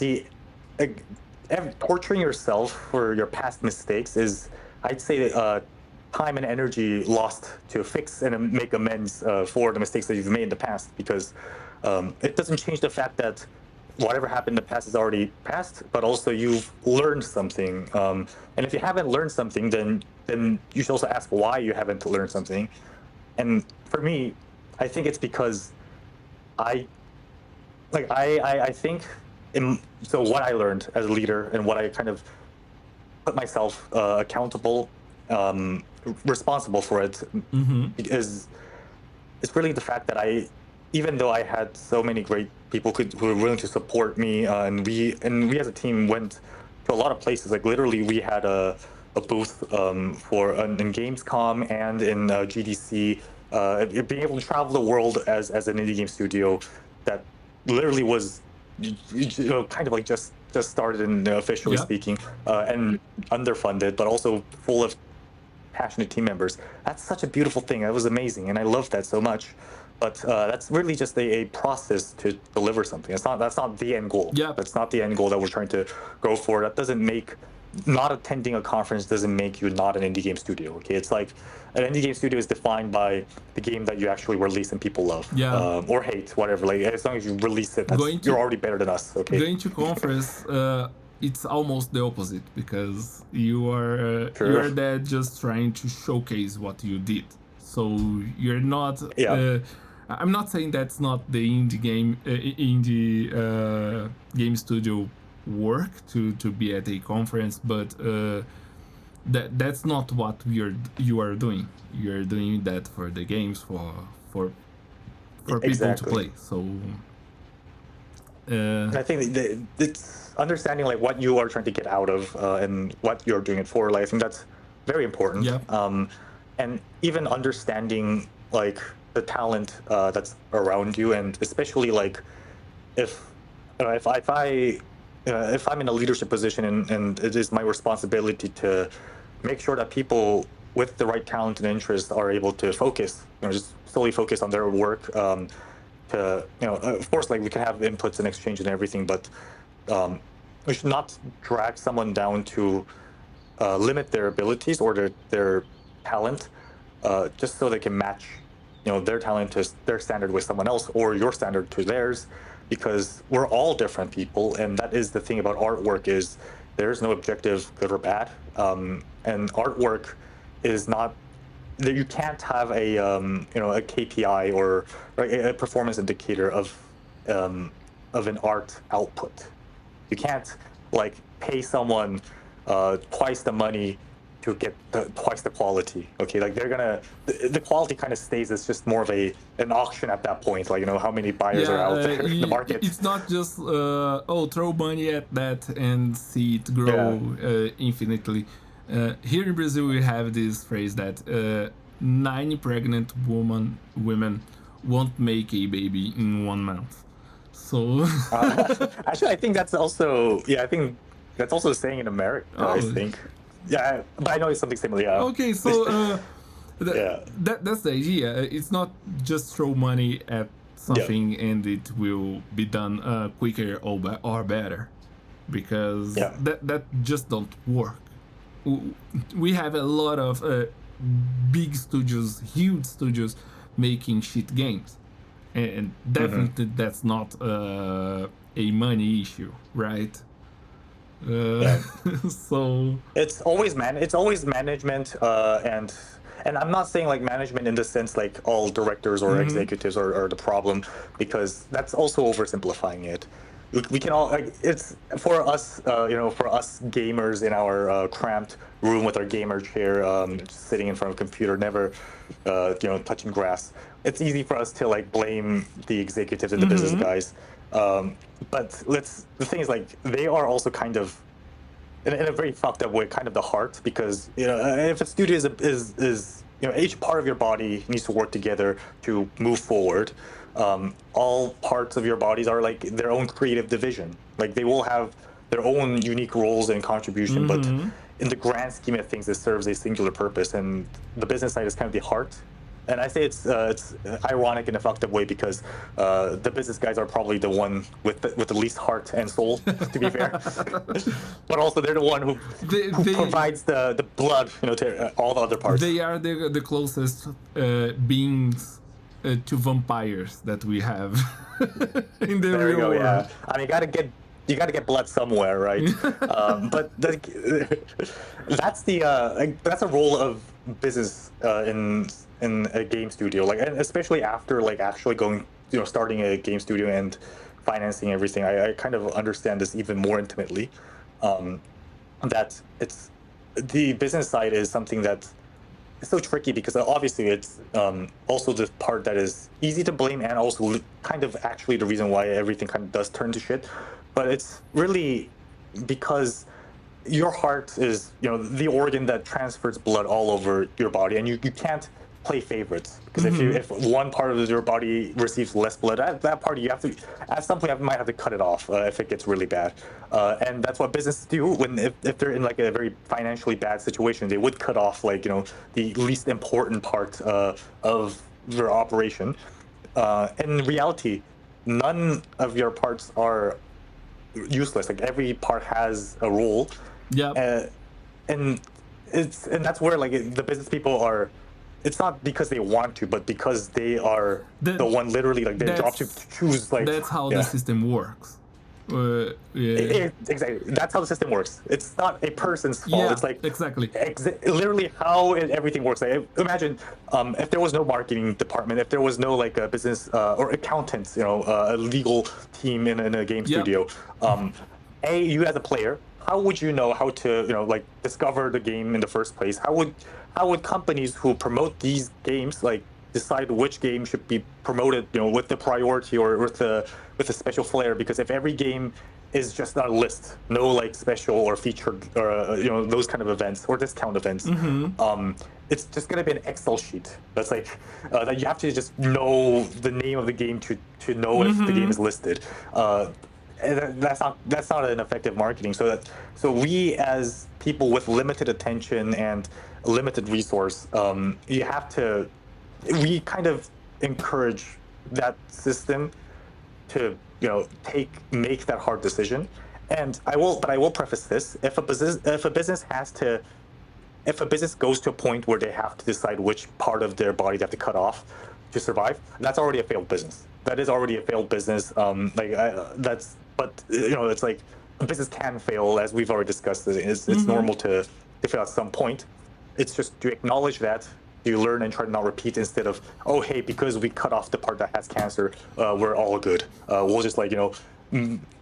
The uh, torturing yourself for your past mistakes is, I'd say, time and energy lost to fix and make amends for the mistakes that you've made in the past. Because it doesn't change the fact that whatever happened in the past is already past, but also you've learned something. And if you haven't learned something, then you should also ask why you haven't learned something. And for me, I think it's because I I think so what I learned as a leader and what I kind of put myself accountable, responsible for it, is it's really the fact that even though I had so many great people who were willing to support me, and we as a team went to a lot of places. Like literally, we had a booth in Gamescom and in GDC. Being able to travel the world as an indie game studio that literally was kind of like just started and officially yeah, speaking, and underfunded, but also full of passionate team members. That's such a beautiful thing. That was amazing, and I love that so much. But that's really just a process to deliver something. That's not the end goal. yeah, That's not the end goal that we're trying to go for. That doesn't make not attending a conference doesn't make you not an indie game studio. Okay, it's like an indie game studio is defined by the game that you actually release and people love, yeah. or hate, whatever. Like as long as you release it, Going you're to already better than us. Okay, going to conference, it's almost the opposite, because sure. you're there just trying to showcase what you did. So you're not. Yeah, I'm not saying that's not the indie game studio work to be at a conference, but that's not what you are doing. You're doing that for the games, for people to exactly. play. So And I think it's understanding like what you are trying to get out of, and what you're doing it for. Like I think that's very important. yeah. and even understanding like the talent that's around you, and especially like if if I'm in a leadership position, and it is my responsibility to make sure that people with the right talent and interest are able to focus, just solely focus on their work. To of course, like we can have inputs and exchange and everything, but um, we should not drag someone down to limit their abilities or their talent, just so they can match, their talent to their standard with someone else, or your standard to theirs, because we're all different people, and that is the thing about artwork is there's no objective good or bad, and artwork is not that you can't have a a KPI or a performance indicator of an art output. You can't like pay someone twice the money to get twice the quality. Okay, like the quality kind of stays as just more of an auction at that point. Like how many buyers are Yeah, out there in the market. it's not just throw money at that and see it Yeah. grow infinitely. Here in Brazil, we have this phrase that 90 pregnant women won't make a baby in 1 month. So, Actually, I think that's also I think that's also a saying in America. I oh, think. Yeah, but I know it's something similar. Yeah. okay. So Yeah. that's the idea. It's not just throw money at Yeah. something and it will be done quicker or better, because Yeah. that just don't work. We have a lot of big studios, huge studios, making shit games, and definitely that's not a money issue, right? Uh, Yeah. so It's always management, and I'm not saying like management in the sense like all directors or executives are the problem, because that's also oversimplifying it. We can all like it's for us, for us gamers in our cramped room with our gamer chair, just sitting in front of a computer, never touching grass. It's easy for us to like blame the executives and the business guys, but the thing is like they are also kind of in a very fucked up way, kind of the heart, because if a studio is each part of your body needs to work together to move forward. All parts of your bodies are like their own creative division. Like they will have their own unique roles and contribution, but in the grand scheme of things, it serves a singular purpose. And the business side is kind of the heart. And I say it's ironic in a fucked up way, because the business guys are probably the one with the least heart and soul, to be fair. But also they're the one who they provides the blood, to all the other parts. they are the closest beings to vampires that we have in the There you real go. world. Yeah, I mean, you gotta get blood somewhere, right? But that's a role of business in a game studio, like, and especially after like actually going, starting a game studio and financing everything. I kind of understand this even more intimately. That it's the business side is something that it's so tricky, because obviously it's also the part that is easy to blame, and also kind of actually the reason why everything kind of does turn to shit. But it's really because your heart is the organ that transfers blood all over your body, and you can't play favorites, because if one part of your body receives less blood, that part you have to at some point you might have to cut it off if it gets really bad, and that's what businesses do when if they're in like a very financially bad situation. They would cut off like the least important part of their operation. In reality, none of your parts are useless. Like every part has a role, Yeah. and and that's where like the business people are. It's not because they want to, but because they are the one literally like their job to choose. Like that's how the system works. Exactly. That's how the system works. It's not a person's fault. Yeah, It's like exactly. Literally how everything works. Like, imagine if there was no marketing department, if there was no like a business or accountants, a legal team in a game studio. You as a player, how would you know how to like discover the game in the first place? How would companies who promote these games like decide which game should be promoted with the priority or with the special flair? Because if every game is just a list, no like special or featured or those kind of events or discount events. It's just gonna be an Excel sheet that's like that you have to just know the name of the game to know if the game is listed. And that's not an effective marketing. So we as people with limited attention and limited resource, you have to we kind of encourage that system to make that hard decision. And I will preface this: if a business has to if a business goes to a point where they have to decide which part of their body they have to cut off to survive, that's already a failed business. That is already a failed business. But it's like a business can fail, as we've already discussed. It's normal to fail at some point. It's just to acknowledge that, you learn and try to not repeat, instead of, oh, hey, because we cut off the part that has cancer, we're all good. We'll just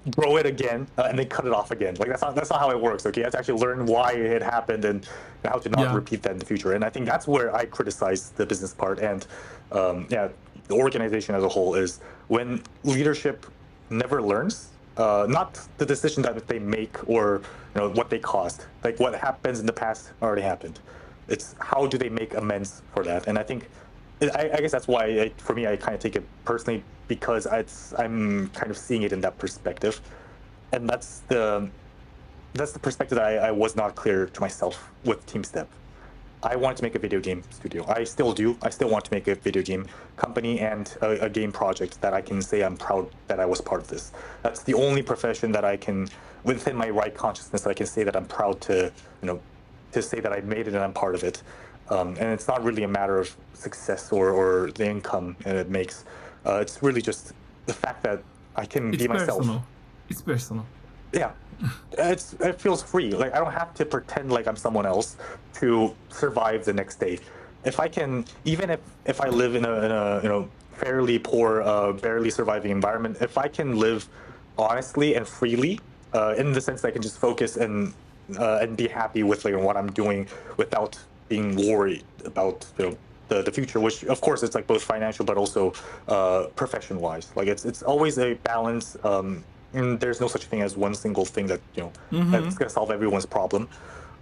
grow it again and then cut it off again. Like that's not how it works. Okay, you have to actually learn why it happened and how to not repeat that in the future. And I think that's where I criticize the business part and the organization as a whole, is when leadership never learns, not the decision that they make or what they caused. Like what happens in the past already happened. It's how do they make amends for that. And I think I guess that's why for me I kind of take it personally, because I'm kind of seeing it in that perspective, and that's the perspective that I was not clear to myself with TeamStep. I wanted to make a video game studio. I still do. I still want to make a video game company and a game project that I can say I'm proud that I was part of this. That's the only profession that I can, within my right consciousness, I can say that I'm proud to say that I made it and I'm part of it. And it's not really a matter of success or the income it makes. It's really just the fact that I can be myself. It's personal. Yeah, it feels free. Like I don't have to pretend like I'm someone else to survive the next day. If I can, even if I live in a fairly poor, barely surviving environment, if I can live honestly and freely, in the sense that I can just focus and be happy with what I'm doing without being worried about the future, which of course it's like both financial but also profession wise. Like it's always a balance. And there's no such thing as one single thing that that's gonna solve everyone's problem.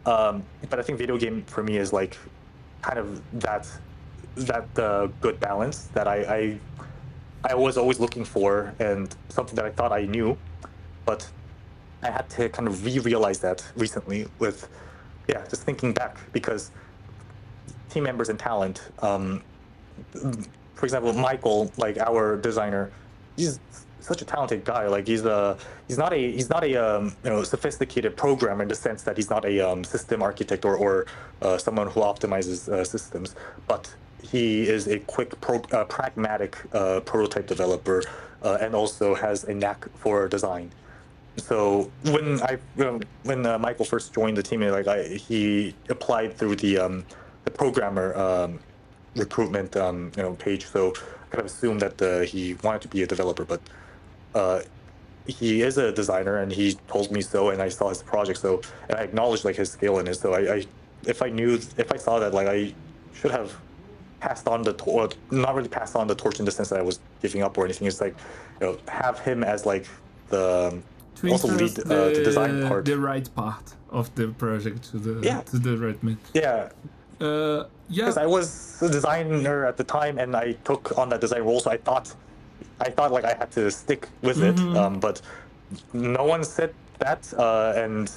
But I think video game for me is like kind of that good balance that I was always looking for, and something that I thought I knew, but I had to kind of realize that recently with just thinking back, because team members and talent. For example, Michael, like our designer, he's such a talented guy. Like he's not a sophisticated programmer in the sense that he's not a system architect or someone who optimizes systems, but he is a quick pragmatic prototype developer, and also has a knack for design. So when Michael first joined the team, he applied through the programmer recruitment page. So I kind of assumed that he wanted to be a developer, but he is a designer, and he told me so, and I saw his project, so, and I acknowledged his skill in it. So if I saw that, I should have passed on the torch, not really passed on the torch in the sense that I was giving up or anything. It's have him as the also lead the design part, the right part of the project to the right man. Because I was a designer at the time, and I took on that design role, so I thought I had to stick with it. But no one said that, and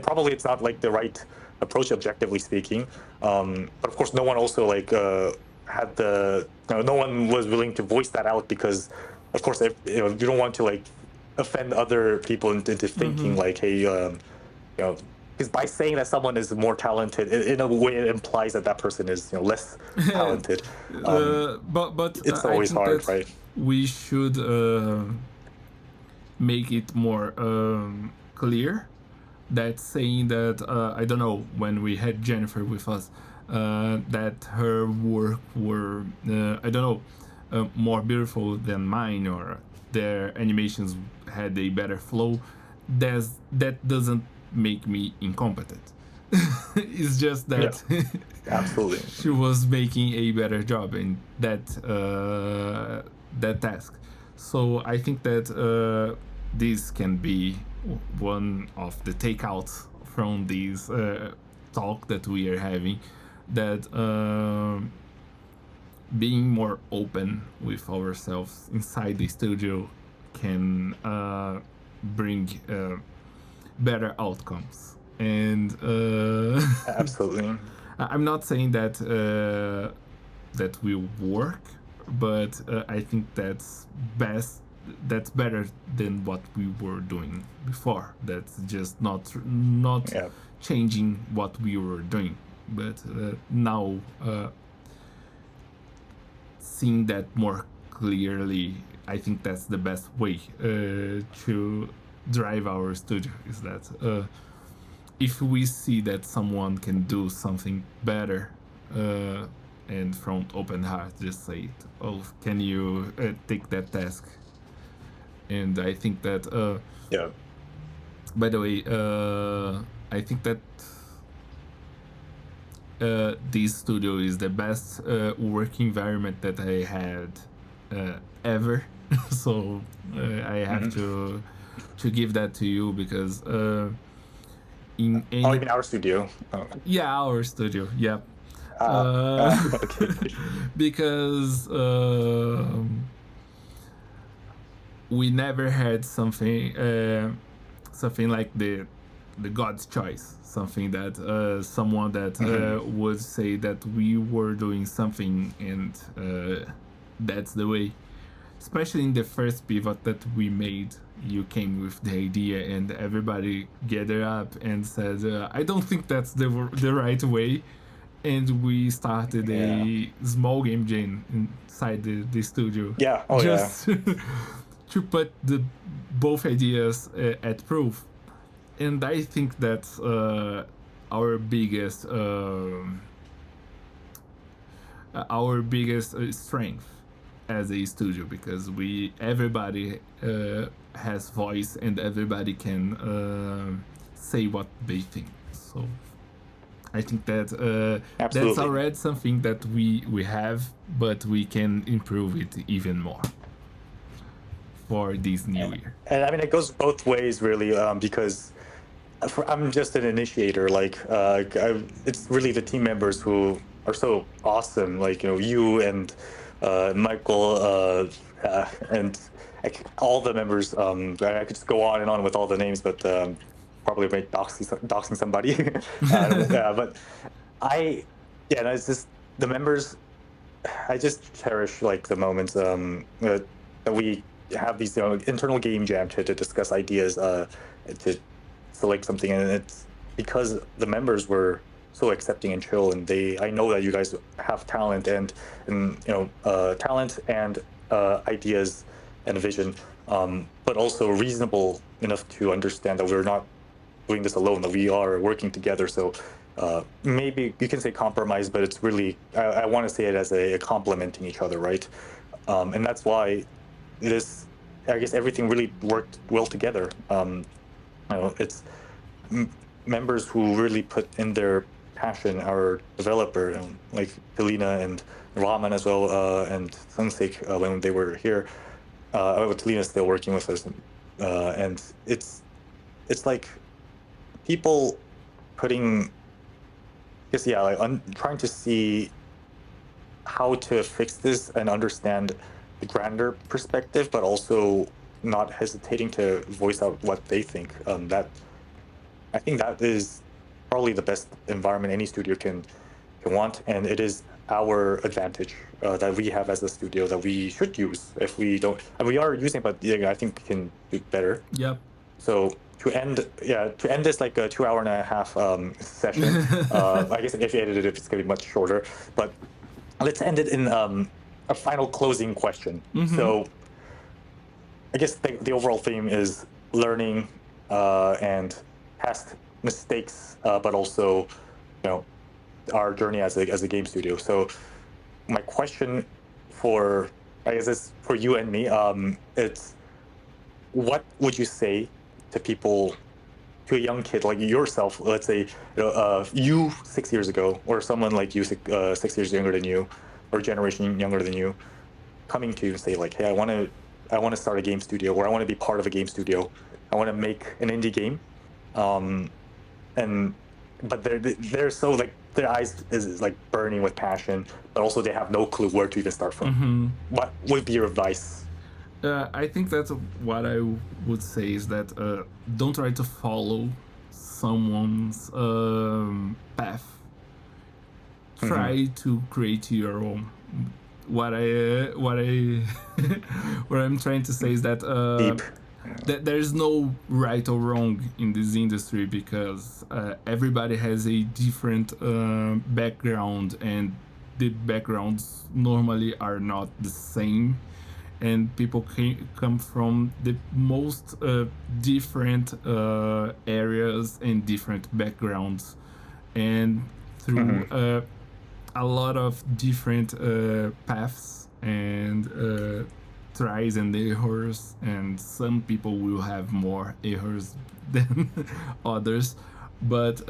probably it's not the right approach, objectively speaking. But of course, no one also had no one was willing to voice that out, because of course, if you don't want to offend other people into thinking hey, because by saying that someone is more talented, in a way it implies that person is less talented. But it's always hard, right? We should make it more clear that saying that I don't know, when we had Jennifer with us, that her work were I don't know, more beautiful than mine, or their animations had a better flow. That doesn't make me incompetent. It's just that absolutely she was making a better job in that task. So I think that this can be one of the takeouts from this talk that we are having, that being more open with ourselves inside the studio can bring better outcomes. And Absolutely. I'm not saying that that will work, but I think that's best. That's better than what we were doing before. That's just not Yeah. changing what we were doing, but now seeing that more clearly, I think that's the best way to drive our studio. Is that if we see that someone can do something better, and from open heart, just say, "Oh, can you take that task?" And I think that, Yeah. by the way, I think that this studio is the best work environment that I had ever. So I have to give that to you, because in Oh, any, even our studio. Oh. yeah, our studio, yeah, Okay. because we never had something like the God's choice, something that someone that would say that we were doing something, and that's the way. Especially in the first pivot that we made, you came with the idea, and everybody gathered up and said, "I don't think that's the right way." And we started Yeah. a small game jam inside the studio, Yeah. Oh, yeah. just to put the both ideas at proof. And I think that's our biggest strength as a studio, because everybody has voice, and everybody can say what they think. So I think that that's Absolutely. already something that we have, but we can improve it even more for this new year. And I mean, it goes both ways, really, because I'm just an initiator. Like, it's really the team members who are so awesome. Like, you and Michael, and all the members. I could just go on and on with all the names, but probably make doxing somebody. Yeah, but yeah, no, it's just the members. I just cherish like the moments that we have these internal game jam to discuss ideas, to select something, and it's because the members were so accepting and chill, and I know that you guys have talent and talent and ideas and a vision, but also reasonable enough to understand that we're not doing this alone, that we are working together. So maybe you can say compromise, but it's really, I want to say it as a complementing each other, right? And that's why I guess everything really worked well together. It's members who really put in their passion. Our developer, like Helena and Rahman as well, and Sunsake, when they were here. Helena's still working with us, and it's like people putting, I guess, yeah, like trying to see how to fix this and understand the grander perspective, but also not hesitating to voice out what they think. I think that is probably the best environment any studio can want, and it is our advantage that we have as a studio that we should use. If we don't, and we are using, but yeah, I think we can do better. Yep. So to end this like a 2.5 hour session, I guess if you edited it, it's gonna be much shorter. But let's end it in a final closing question. So I guess the overall theme is learning and past mistakes, but also, our journey as a game studio. So my question I guess it's for you and me, it's, what would you say to people, to a young kid like yourself, let's say, you 6 years ago, or someone like you 6 years younger than you, or a generation younger than you, coming to you and say like, hey, I want to start a game studio, or I want to be part of a game studio. I want to make an indie game, um, and but they're so like their eyes is like burning with passion, but also they have no clue where to even start from. What would be your advice? I think that what I would say is that don't try to follow someone's path. Try to create your own. What I what I'm trying to say is that Deep. there is no right or wrong in this industry, because everybody has a different background, and the backgrounds normally are not the same, and people come from the most different areas and different backgrounds, and through a lot of different paths and tries and errors, and some people will have more errors than others, but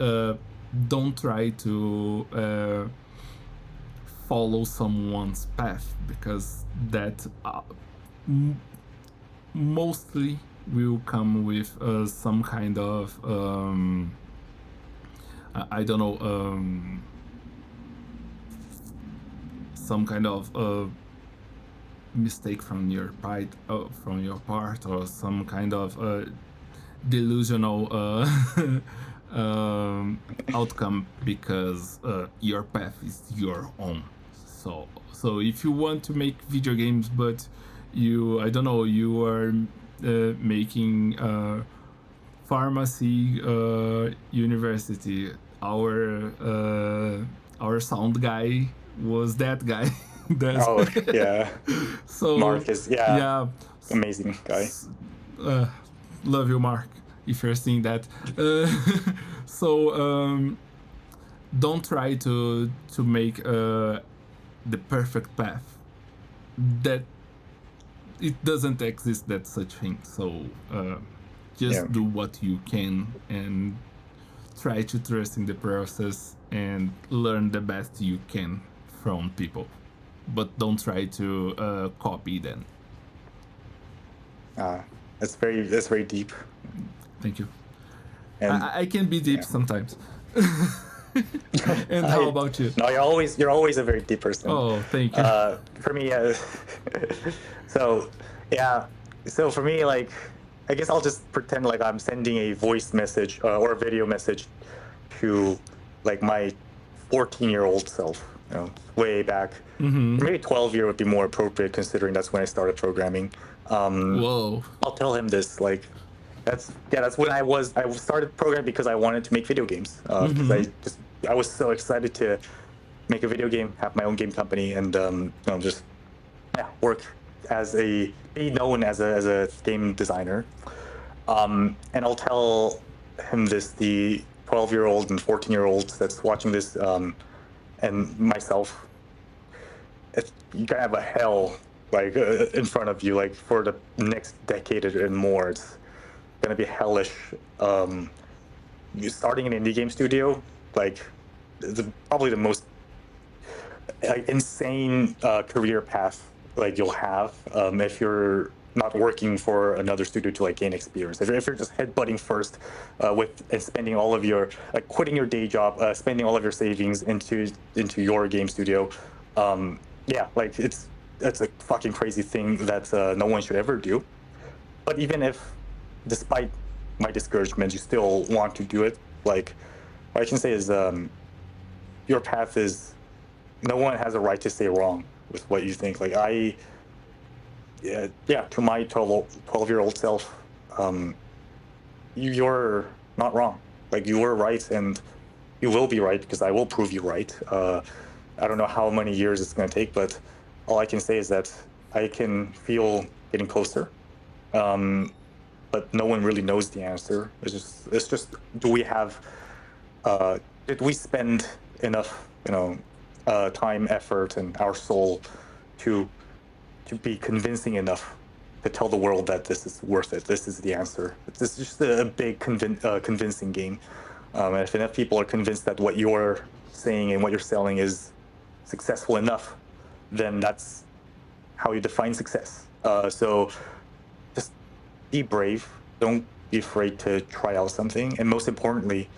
don't try to follow someone's path, because that mostly will come with some kind of I don't know, some kind of mistake from your part, or some kind of delusional outcome, because your path is your own. So if you want to make video games, but I don't know, you are making pharmacy university, our sound guy was that guy. Oh yeah, So Mark is yeah, amazing guy. love you, Mark, if you're seeing that. So don't try to make the perfect path. That it doesn't exist, that such thing. So just Yeah. do what you can, and try to trust in the process, and learn the best you can from people, but don't try to copy them. That's very deep. Thank you. And I can be deep sometimes. And how about you? No, you're always a very deep person. Oh, thank you. For me, so for me, like, I guess I'll just pretend like I'm sending a voice message or a video message to like my 14-year-old self, way back. Maybe 12-year would be more appropriate, considering that's when I started programming. Whoa. I'll tell him this, like, that's when I started programming, because I wanted to make video games. Because I was so excited to make a video game, have my own game company, and just work be known as a game designer. And I'll tell him this, the 12-year-old and 14-year-old that's watching this, and myself. You can have a hell like in front of you, like for the next decade and more. It's gonna be hellish. You starting an indie game studio, like, probably the most insane career path like you'll have if you're not working for another studio to like gain experience. If you're just headbutting first and spending all of your quitting your day job, spending all of your savings into your game studio, like it's a fucking crazy thing that no one should ever do. But even if, despite my discouragement, you still want to do it, like, what I can say is your path is, no one has a right to say wrong with what you think. Like, to my 12-year-old self, you're not wrong. Like, you were right, and you will be right, because I will prove you right. I don't know how many years it's going to take, but all I can say is that I can feel getting closer. But no one really knows the answer. It's just, do we have, did we spend enough, time, effort, and our soul to be convincing enough to tell the world that this is worth it, this is the answer. This is just a big convincing game. And if enough people are convinced that what you're saying and what you're selling is successful enough, then that's how you define success. So just be brave. Don't be afraid to try out something, and most importantly,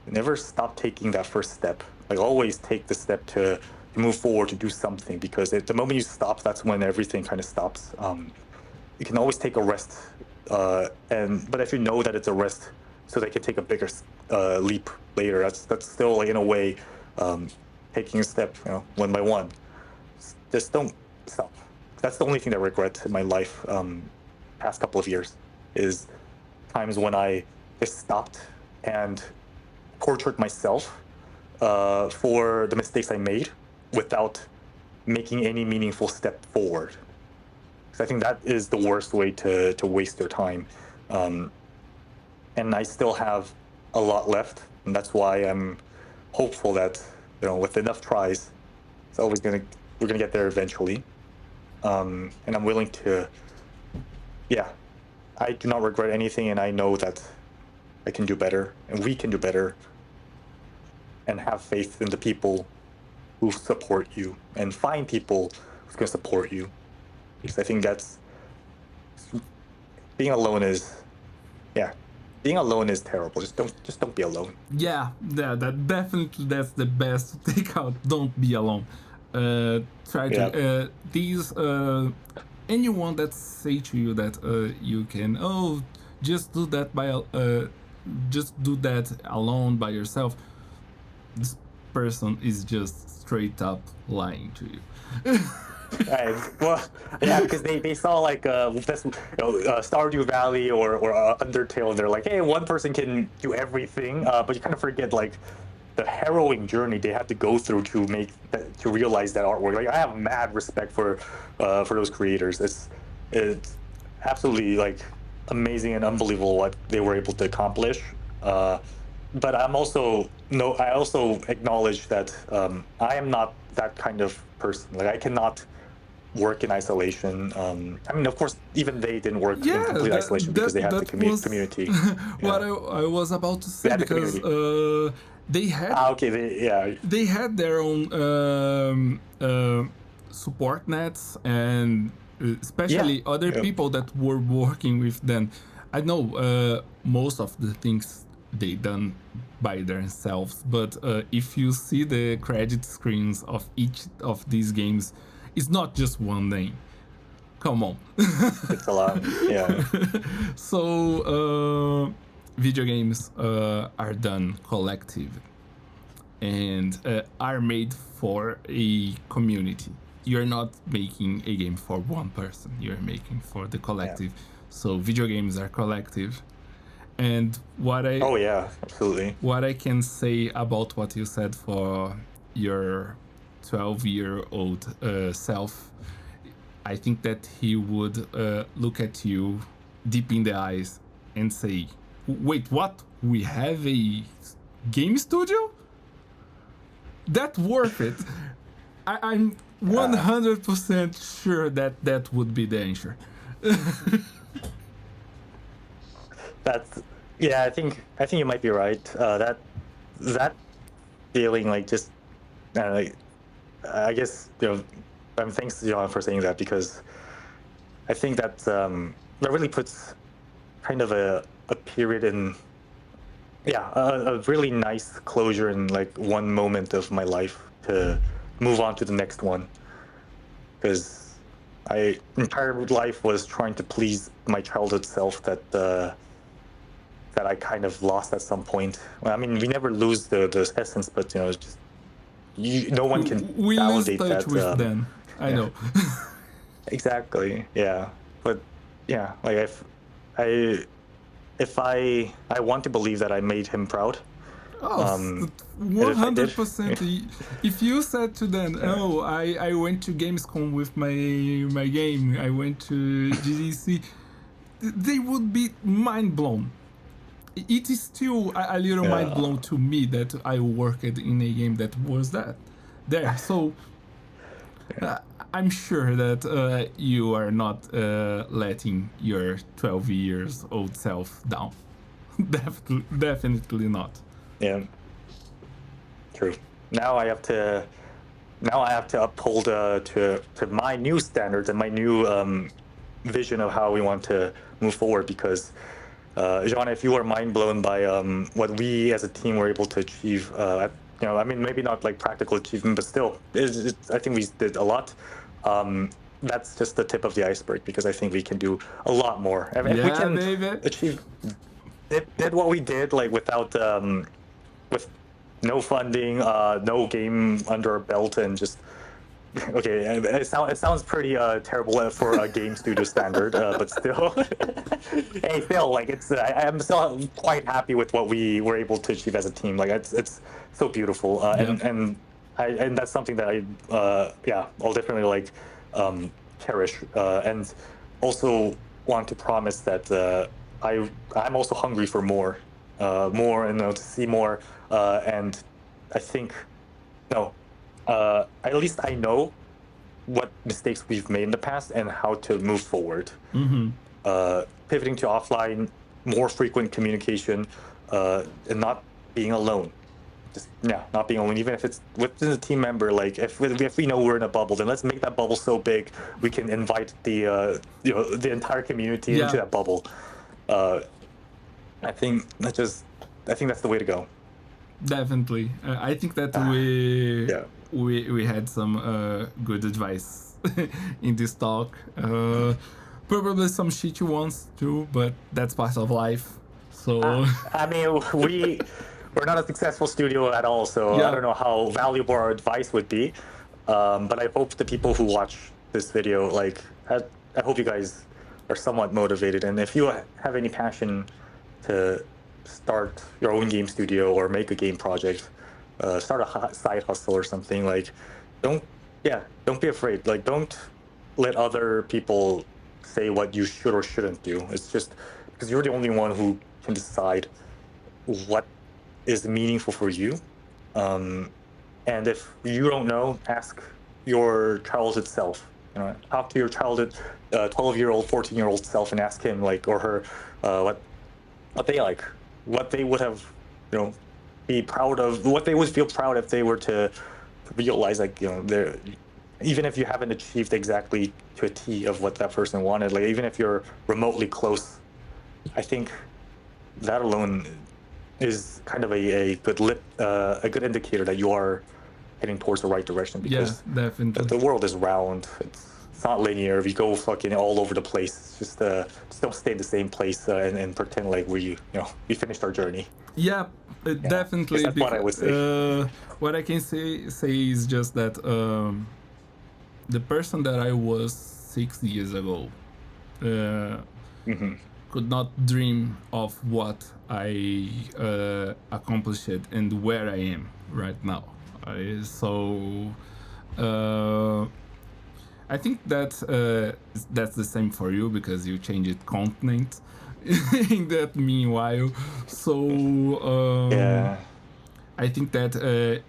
never stop taking that first step. Like always take the step to move forward, to do something, because at the moment you stop, that's when everything kind of stops. You can always take a rest, but if you know that it's a rest, so they can take a bigger leap later. That's still like, in a way, taking a step, one by one. Just don't stop. That's the only thing that I regret in my life, past couple of years, is times when I just stopped and tortured myself for the mistakes I made without making any meaningful step forward. I think that is the worst way to waste your time. And I still have a lot left, and that's why I'm hopeful that, with enough tries, we're gonna get there eventually. And I'm willing to, yeah, I do not regret anything, and I know that I can do better, and we can do better, and have faith in the people who support you, and find people who's gonna support you. Because I think being alone is terrible. Just don't be alone. Yeah, that definitely, that's the best takeout. Don't be alone. Try to anyone that say to you that you can just do that alone by yourself. This person is just straight up lying to you. Right. Well, yeah, because they saw like Stardew Valley or Undertale, and they're like, hey, one person can do everything, but you kind of forget like the harrowing journey they had to go through to realize that artwork. Like, I have mad respect for those creators. It's absolutely like amazing and unbelievable what they were able to accomplish. But I also acknowledge that I am not that kind of person. Like, I cannot work in isolation. I mean, of course, even they didn't work in complete isolation because they had the community. What I was about to say, because they had they had their own support nets, and especially other people that were working with them. I know most of the things they done by themselves, but if you see the credit screens of each of these games, it's not just one name. Come on. It's a lot. Yeah. So video games are done collective and are made for a community. You're not making a game for one person, you're making for the collective. So video games are collective. And absolutely. What I can say about what you said for your 12-year-old self, I think that he would look at you deep in the eyes and say, wait, what? We have a game studio? That's worth it. I'm 100% sure that would be the answer. I think you might be right. That feeling, like, just I guess thanks John for saying that, because I think that really puts kind of a period in a really nice closure in like one moment of my life to move on to the next one, because my entire life was trying to please my childhood self that I kind of lost at some point. Well, I mean, we never lose the essence, but it's just no one can validate lose touch that. With them. I know. Exactly. Yeah. But yeah, like if I want to believe that I made him proud. 100%. If you said to them, I went to Gamescom with my game, I went to GDC, they would be mind blown. It is still a little mind blown to me that I worked in a game that was there. So I'm sure that you are not letting your 12 years old self down. Definitely not. Yeah. True. Now I have to uphold to my new standards and my new vision of how we want to move forward, because Jean, if you were mind blown by what we as a team were able to achieve, I mean, maybe not like practical achievement, but still, I think we did a lot. That's just the tip of the iceberg because I think we can do a lot more. If we Yeah, can baby. achieve did what we did like without with no funding, no game under our belt, and just okay. It sounds pretty terrible for a game studio standard, but still, hey, Phil, like I'm still quite happy with what we were able to achieve as a team. Like it's so beautiful, and that's something that I'll definitely like cherish, and also want to promise that I'm also hungry for more, and to see more, and I think no, at least I know what mistakes we've made in the past and how to move forward. Pivoting to offline, more frequent communication, and not being alone. Just not being alone. Even if it's within a team member, like if we know we're in a bubble, then let's make that bubble so big we can invite the entire community into that bubble. I think that's the way to go. Definitely. I think that we had some good advice in this talk. Probably some shitty ones too, but that's part of life. So I mean, we're not a successful studio at all, so I don't know how valuable our advice would be. But I hope the people who watch this video, like, I hope you guys are somewhat motivated, and if you have any passion to start your own game studio or make a game project, start a side hustle or something, like don't be afraid. Like don't let other people say what you should or shouldn't do. It's just because you're the only one who can decide what is meaningful for you. And if you don't know, ask your childhood self. Talk to your childhood 12-year-old, 14-year-old self and ask him like or her what they like, what they would have, be proud of, what they would feel proud if they were to realize, like, they're, even if you haven't achieved exactly to a T of what that person wanted, like even if you're remotely close, I think that alone is kind of a good indicator that you are heading towards the right direction. Because definitely the world is round. It's not linear. If you go fucking all over the place, just don't stay in the same place and pretend like we finished our journey. Definitely. That's what I would say. What I can say is just that the person that I was 6 years ago could not dream of what I accomplished and where I am right now. I think that that's the same for you because you changed continent in that meanwhile. So I think that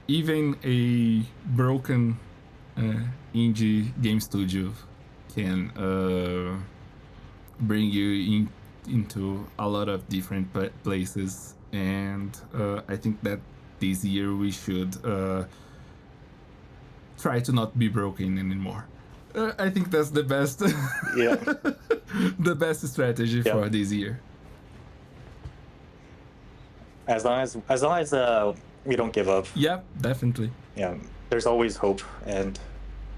even a broken indie game studio can bring you into a lot of different places, and I think that this year we should try to not be broken anymore. I think that's the best the best strategy for this year. As long as we don't give up. Yeah, definitely. Yeah, there's always hope, and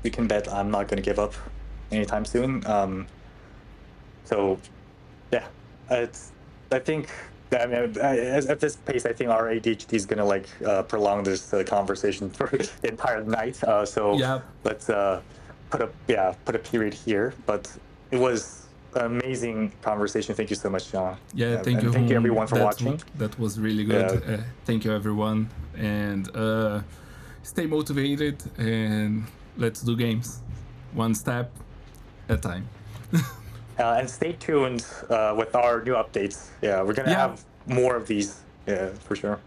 we can bet I'm not going to give up anytime soon. So yeah, I think at this pace, I think our ADHD is gonna like prolong this conversation for the entire night. So let's put a period here. But it was an amazing conversation. Thank you so much, John. Yeah, thank you. Thank you everyone for watching. That was really good. Thank you everyone, and stay motivated and let's do games, one step at a time. And stay tuned with our new updates. Yeah, we're gonna have more of these. Yeah, for sure.